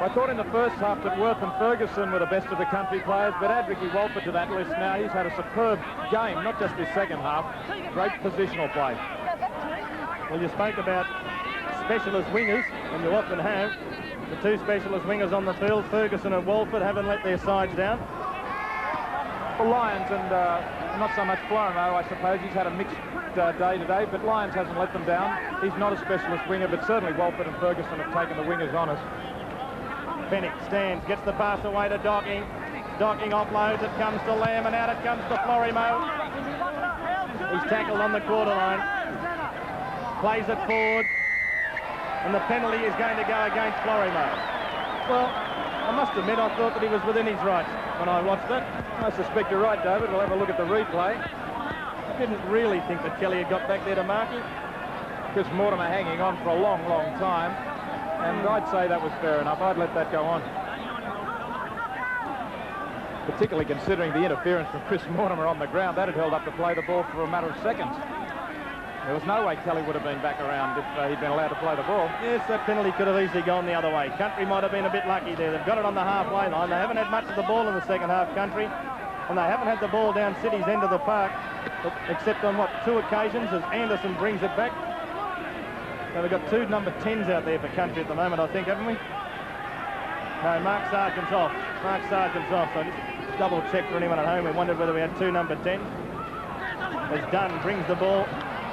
I thought in the first half that Worth and Ferguson were the best of the Country players, but add Ricky Walford to that list now. He's had a superb game, not just his second half. Great positional play. Well, you spoke about specialist wingers, and you often have. The two specialist wingers on the field, Ferguson and Walford, haven't let their sides down. For Lyons and not so much Florimo, I suppose. He's had a mixed day today, but Lyons hasn't let them down. He's not a specialist winger, but certainly Walford and Ferguson have taken the wingers on us. Fenix stands, gets the pass away to Docking. Docking offloads, it comes to Lamb, and out it comes to Florimo. He's tackled on the quarter line. Plays it forward. And the penalty is going to go against Florimo. Well, I must admit, I thought that he was within his rights when I watched it. I suspect you're right, David. We'll have a look at the replay. I didn't really think that Kelly had got back there to mark him. Chris Mortimer hanging on for a long, long time. And I'd say that was fair enough. I'd let that go on. Particularly considering the interference from Chris Mortimer on the ground. That had held up to play the ball for a matter of seconds. There was no way Kelly would have been back around if he'd been allowed to play the ball. Yes, that penalty could have easily gone the other way. Country might have been a bit lucky there. They've got it on the halfway line. They haven't had much of the ball in the second half, Country. And they haven't had the ball down City's end of the park, except on, two occasions as Anderson brings it back. So we've got two number 10s out there for Country at the moment, I think, haven't we? No, Mark Sargent's off. Mark Sargent's off. So just double check for anyone at home. We wondered whether we had two number 10s. As Dunn brings the ball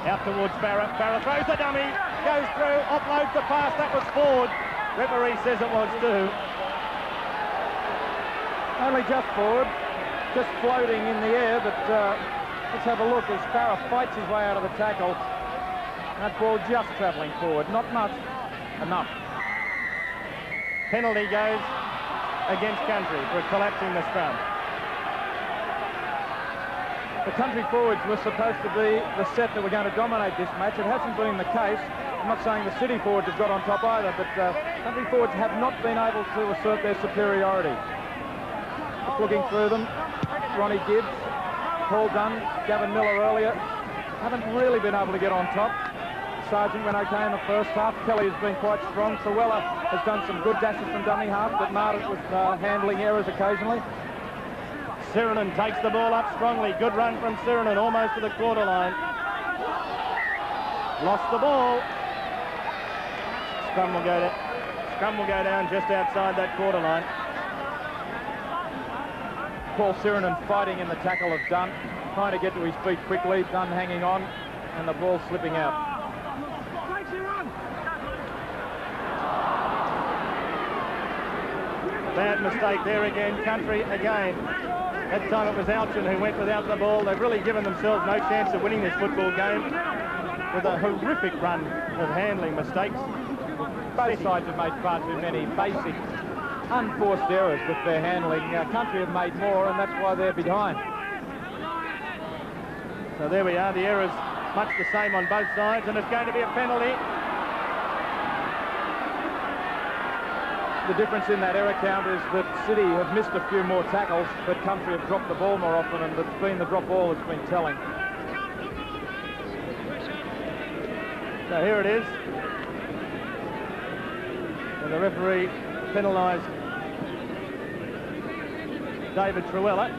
out towards Farah. Farah throws the dummy, goes through, offloads the pass. That was forward. Referee says it was too. Only just forward, just floating in the air, but let's have a look as Farah fights his way out of the tackle. That ball just travelling forward, not much, enough. Penalty goes against Country for collapsing the scrum. The Country forwards were supposed to be the set that were going to dominate this match. It hasn't been the case. I'm not saying the City forwards have got on top either, but Country forwards have not been able to assert their superiority. Just looking through them, Ronnie Gibbs, Paul Dunn, Gavin Miller earlier, haven't really been able to get on top. Sargent went okay in the first half. Kelly has been quite strong. Sawella has done some good dashes from dummy half, but marred with handling errors occasionally. Sirinen takes the ball up strongly. Good run from Sirinen, almost to the quarter line. Lost the ball. Scrum will go down just outside that quarter line. Paul Sirenen fighting in the tackle of Dunn, trying to get to his feet quickly. Dunn hanging on, and the ball slipping out. Bad mistake there again. Country again. That time it was Alchin who went without the ball. They've really given themselves no chance of winning this football game with a horrific run of handling mistakes. Both sides have made far too many basic, unforced errors with their handling. Country have made more, and that's why they're behind. So there we are. The errors much the same on both sides, and it's going to be a penalty. The difference in that error count is that City have missed a few more tackles, but Country have dropped the ball more often, and it's been the drop ball that's been telling. So here it is. And the referee penalised David Truella.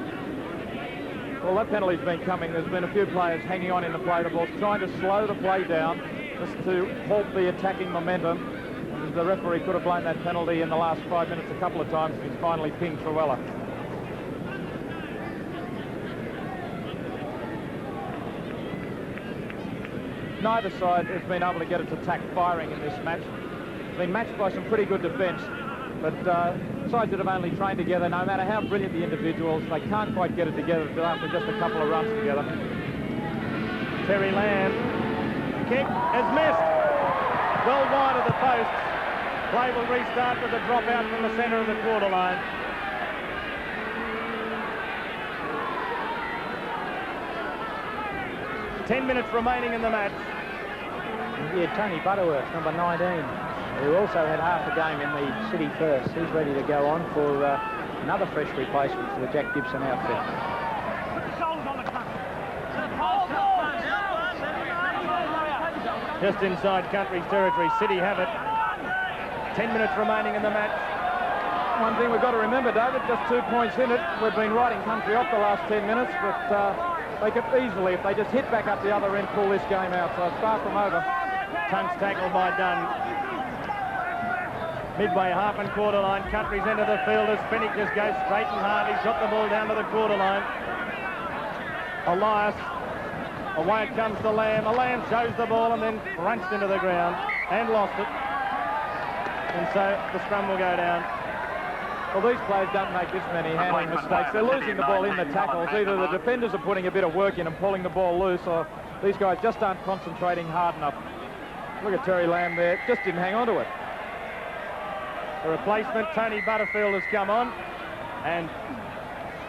Well, that penalty's been coming. There's been a few players hanging on in the play. The ball's trying to slow the play down just to halt the attacking momentum. And the referee could have blown that penalty in the last 5 minutes a couple of times, and he's finally pinged Truella. Neither side has been able to get its attack firing in this match. It's been matched by some pretty good defence, but sides that have only trained together, no matter how brilliant the individuals, they can't quite get it together after just a couple of runs together. Terry Lamb. Kick has missed. Well wide of the post. Play will restart with a drop out from the centre of the quarter line. Ten minutes remaining in the match. Yeah, Tony Butterworth, number 19, who also had half a game in the City first. He's ready to go on for another fresh replacement for the Jack Gibson outfit. Just inside Country's territory, City have it. 10 minutes remaining in the match. One thing we've got to remember, David, just 2 points in it. We've been riding Country off the last 10 minutes, but they could easily, if they just hit back up the other end, pull this game out. So it's far from over. Tunks tackled by Dunn. Midway half and quarter line, Country's end of the field as Fennick just goes straight and hard. He's got the ball down to the quarter line. Elias, away it comes to Lamb. Lamb shows the ball and then crunched into the ground and lost it. And so the scrum will go down. Well, these players don't make this many handling mistakes. They're losing the ball in the tackles. Either the defenders are putting a bit of work in and pulling the ball loose, or these guys just aren't concentrating hard enough. Look at Terry Lamb there. Just didn't hang on to it. The replacement, Tony Butterfield, has come on, and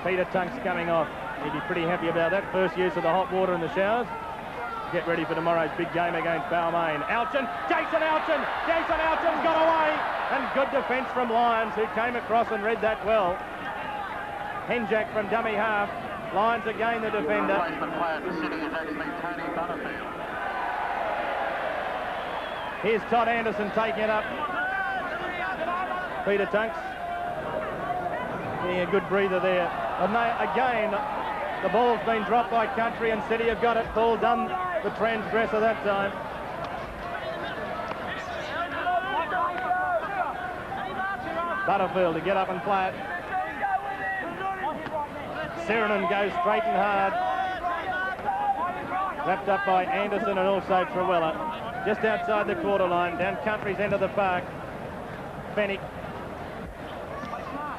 Peter Tunks coming off. He'd be pretty happy about that. First use of the hot water in the showers. Get ready for tomorrow's big game against Balmain. Alchin, Jason Alchin got away, and good defence from Lyons, who came across and read that well. Henjack from dummy half. Lyons again the defender. Replacement player for City is actually Tony Butterfield. Here's Todd Anderson taking it up. Peter Tunks getting a good breather there. And again, the ball's been dropped by Country, and City have got it. Paul Dunn, the transgressor that time. Butterfield to get up and play it. Sirenen goes straight and hard. Wrapped up by Anderson and also Truella. Just outside the quarter line, down Country's end of the park. Fennick.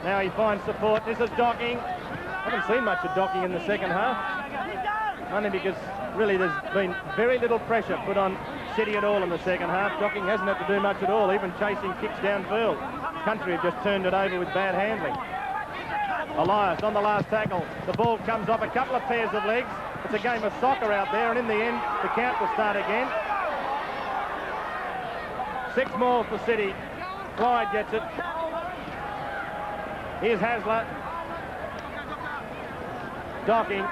Now he finds support. This is Docking. Haven't seen much of Docking in the second half. Only because really there's been very little pressure put on City at all in the second half. Docking hasn't had to do much at all, even chasing kicks downfield. Country have just turned it over with bad handling. Elias on the last tackle. The ball comes off a couple of pairs of legs. It's a game of soccer out there, and in the end, the count will start again. 6 more for City. Clyde gets it. Here's Hasler. Docking.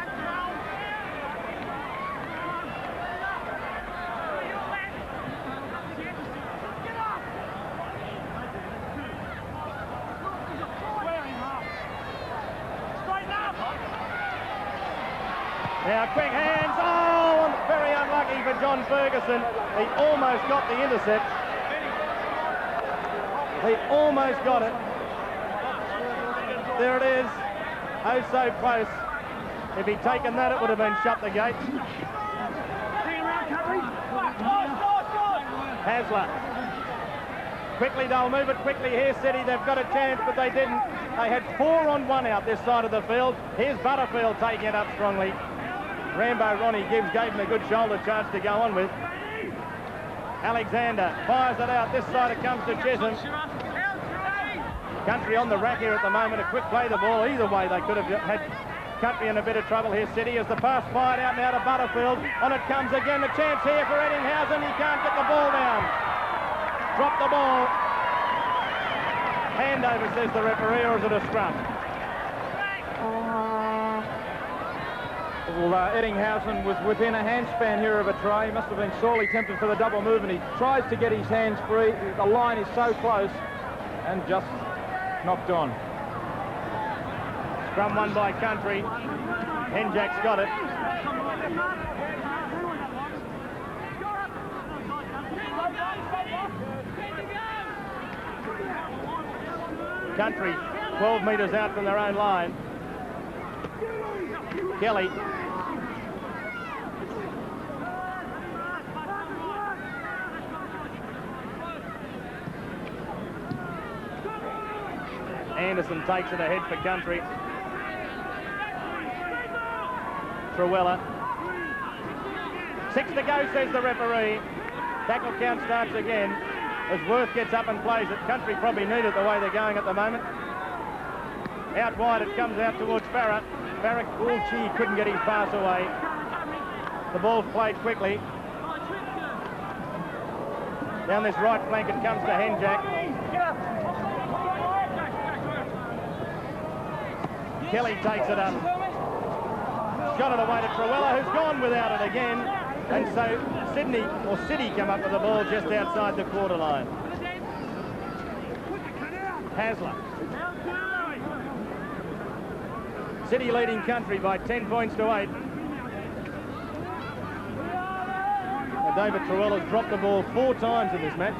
Now quick hands. Oh, very unlucky for John Ferguson. He almost got the intercept. He almost got it. There it is. Oh, so close. If he'd taken that, it would have been shut the gates. Hasler. Quickly, they'll move it quickly here, City. They've got a chance, but they didn't. They had 4 on 1 out this side of the field. Here's Butterfield taking it up strongly. Rambo Ronnie gave him a good shoulder charge to go on with. Alexander fires it out. This side it comes to Chisholm. Country on the rack here at the moment. A quick play the ball. Either way, they could have had Country in a bit of trouble here, City, as the pass fired out now to Butterfield. On it comes again. The chance here for Eddinghausen. He can't get the ball down. Drop the ball. Handover, says the referee, or is it a scrum? Well, Eddinghausen was within a handspan here of a try. He must have been sorely tempted for the double move, and he tries to get his hands free. The line is so close, and just knocked on. Scrum won by Country. Henjack's got it. Country 12 metres out from their own line. Kelly. Anderson takes it ahead for Country. Truella. 6 to go, says the referee. Tackle count starts again as Worth gets up and plays it. Country probably need it the way they're going at the moment. Out wide, it comes out towards Farrah. Farrah, oh gee, couldn't get his pass away. The ball's played quickly. Down this right flank, it comes to Henjack. Kelly takes it up. Got it away to Truella, who's gone without it again. And so City come up with the ball just outside the quarter line. Hasler. City leading Country by 10 points to 8. Now David Truella's dropped the ball 4 times in this match.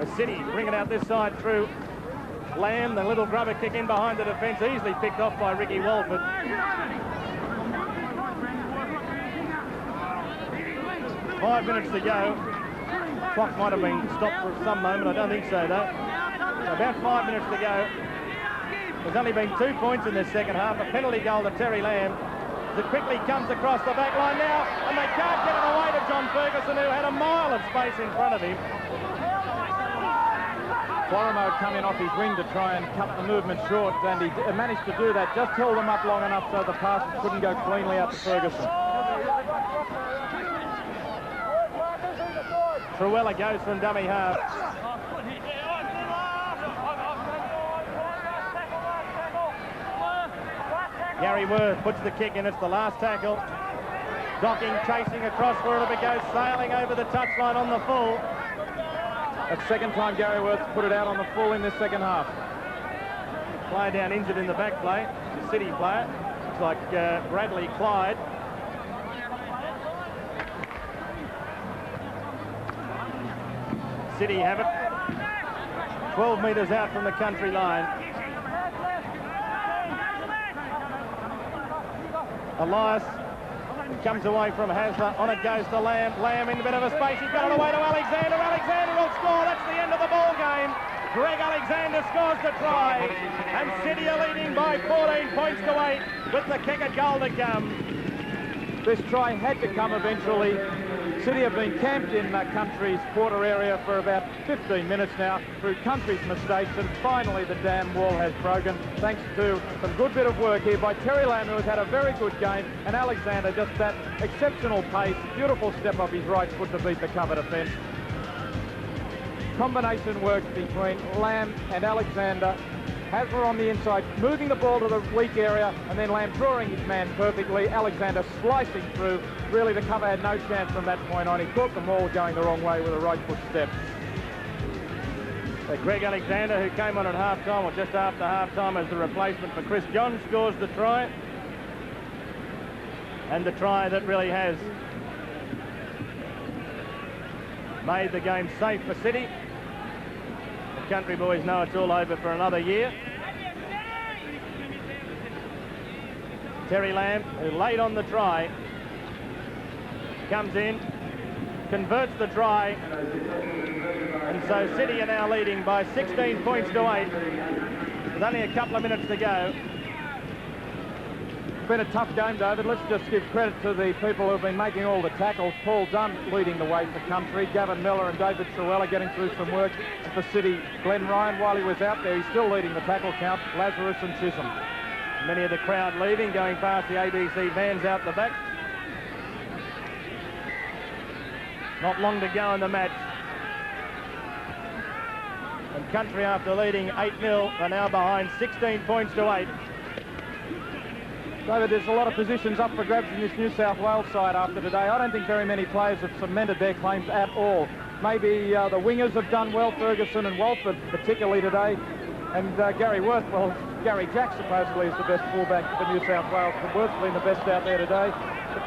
The City bring it out this side through Lamb. The little grubber kick in behind the defence, easily picked off by Ricky Walford. 5 minutes to go. Clock might have been stopped for some moment. I don't think so, though. About 5 minutes to go. There's only been 2 points in this second half. A penalty goal to Terry Lamb. As it quickly comes across the back line now, and they can't get it away to John Ferguson, who had a mile of space in front of him. Florimo had come in off his wing to try and cut the movement short, and he managed to do that. Just held them up long enough so the passes couldn't go cleanly out to Ferguson. Truella goes from dummy half. Gary Worth puts the kick in. It's the last tackle. Docking, chasing across for it. It goes sailing over the touchline on the full. That's the second time Gary Worth put it out on the full in this second half. Player down injured in the back play. The City player. Looks like Bradley Clyde. City have it. 12 metres out from the Country line. Elias comes away from Hasler. On it goes to Lamb. Lamb in a bit of a space. He's got it away to Alexander. Alexander will score. That's the end of the ball game. Greg Alexander scores the try. And City are leading by 14 points to 8 with the kick at goal to come. This try had to come eventually. City have been camped in Country's quarter area for about 15 minutes now through Country's mistakes, and finally the dam wall has broken thanks to some good bit of work here by Terry Lamb, who has had a very good game, and Alexander just that exceptional pace, beautiful step off his right foot to beat the cover defence. Combination work between Lamb and Alexander. Hasler on the inside, moving the ball to the weak area, and then Lamb drawing his man perfectly. Alexander slicing through. Really, the cover had no chance from that point on. He caught the ball going the wrong way with a right foot step. So Greg Alexander, who came on at half-time, or just after half-time, as the replacement for Chris John, scores the try. And the try that really has made the game safe for City. The Country boys know it's all over for another year. Terry Lamb, who laid on the try, comes in, converts the try, and so City are now leading by 16 points to 8 with only a couple of minutes to go. It's been a tough game, David. Let's just give credit to the people who have been making all the tackles. Paul Dunn leading the way for Country, Gavin Miller and David Truella getting through some work for City. Glenn Ryan, while he was out there, he's still leading the tackle count, Lazarus and Chisholm. Many of the crowd leaving, going past the ABC vans out the back. Not long to go in the match. And Country, after leading 8-0, are now behind 16 points to 8. David, there's a lot of positions up for grabs in this New South Wales side after today. I don't think very many players have cemented their claims at all. Maybe the wingers have done well, Ferguson and Walford particularly today. And Gary Worth, well, Gary Jack supposedly is the best fullback for New South Wales, but Worth's been the best out there today.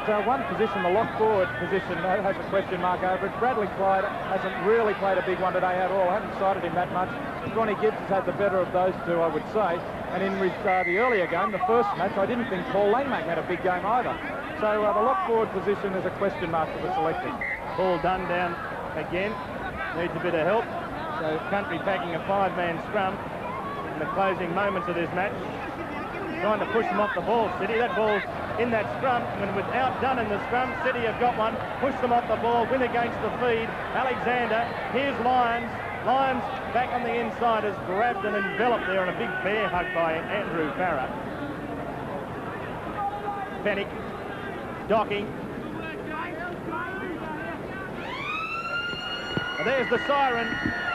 But one position, the lock forward position, has a question mark over it. Bradley Clyde hasn't really played a big one today at all. I haven't cited him that much. Ronnie Gibbs has had the better of those two, I would say. And in the earlier game, the first match, I didn't think Paul Langmack had a big game either. So the lock forward position is a question mark for the selectors. Paul Dunn down again, needs a bit of help. So Country packing a 5-man scrum in the closing moments of this match. Trying to push them off the ball, City. That ball's in that scrum, and without Dunn in the scrum, City have got one. Push them off the ball, win against the feed. Alexander, here's Lyons. Lyons back on the inside is grabbed and enveloped there in a big bear hug by Andrew Farah. Fennick, Docking. And there's the siren.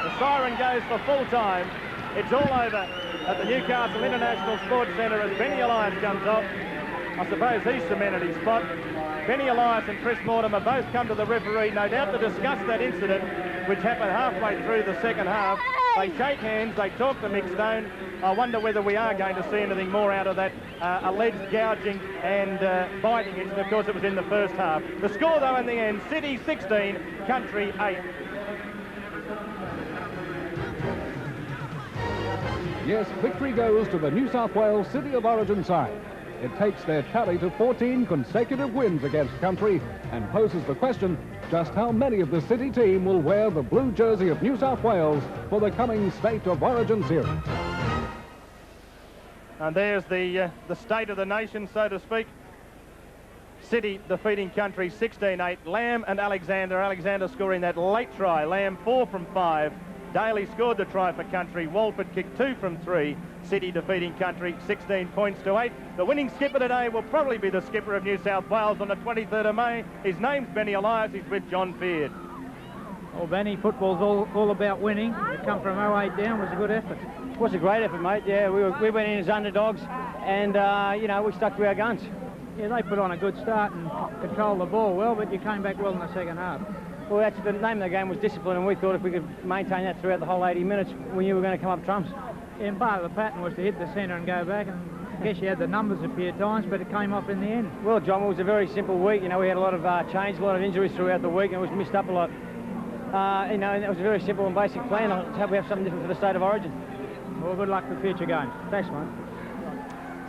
The siren goes for full time. It's all over at the Newcastle International Sports Centre as Benny Elias comes off. I suppose he's cemented his spot. Benny Elias and Chris Mortimer both come to the referee, no doubt to discuss that incident, which happened halfway through the second half. They shake hands, they talk to Mick Stone. I wonder whether we are going to see anything more out of that alleged gouging and biting incident. Of course, it was in the first half. The score, though, in the end, City 16, Country 8. Yes, victory goes to the New South Wales City of Origin side. It takes their tally to 14 consecutive wins against Country and poses the question just how many of the City team will wear the blue jersey of New South Wales for the coming State of Origin series. And there's the state of the nation, so to speak. City defeating Country 16-8. Lamb and Alexander. Alexander scoring that late try. Lamb 4 from 5. Daly scored the try for Country. Walford kicked 2 from 3. City defeating Country 16 points to 8. The winning skipper today will probably be the skipper of New South Wales on the 23rd of May. His name's Benny Elias. He's with John Feard. Well, Benny, football's all about winning. To come from 0-8 down was a good effort. It was a great effort, mate. Yeah, we went in as underdogs, and you know, we stuck to our guns. Yeah, they put on a good start and controlled the ball well, but you came back well in the second half. Well, that's the name of the game was discipline, and we thought if we could maintain that throughout the whole 80 minutes, we knew we were going to come up trumps. And part of the pattern was to hit the centre and go back, and I guess you had the numbers a few times, but it came off in the end. Well, John, it was a very simple week. You know, we had a lot of change, a lot of injuries throughout the week, and it was missed up a lot. You know, and it was a very simple and basic plan. I hope we have something different for the State of Origin. Well, good luck for future games. Thanks, mate.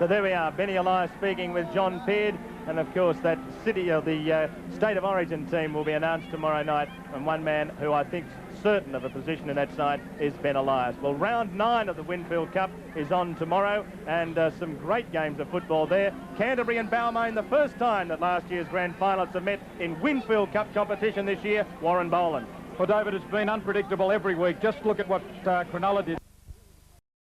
So there we are, Benny Elias speaking with John Peard, and of course that City of the State of Origin team will be announced tomorrow night, and one man who I think's certain of a position in that side is Ben Elias. Well, round 9 of the Winfield Cup is on tomorrow, and some great games of football there. Canterbury and Balmain, the first time that last year's grand finalists have met in Winfield Cup competition this year. Warren Boland. Well, David, it's been unpredictable every week. Just look at what Cronulla did.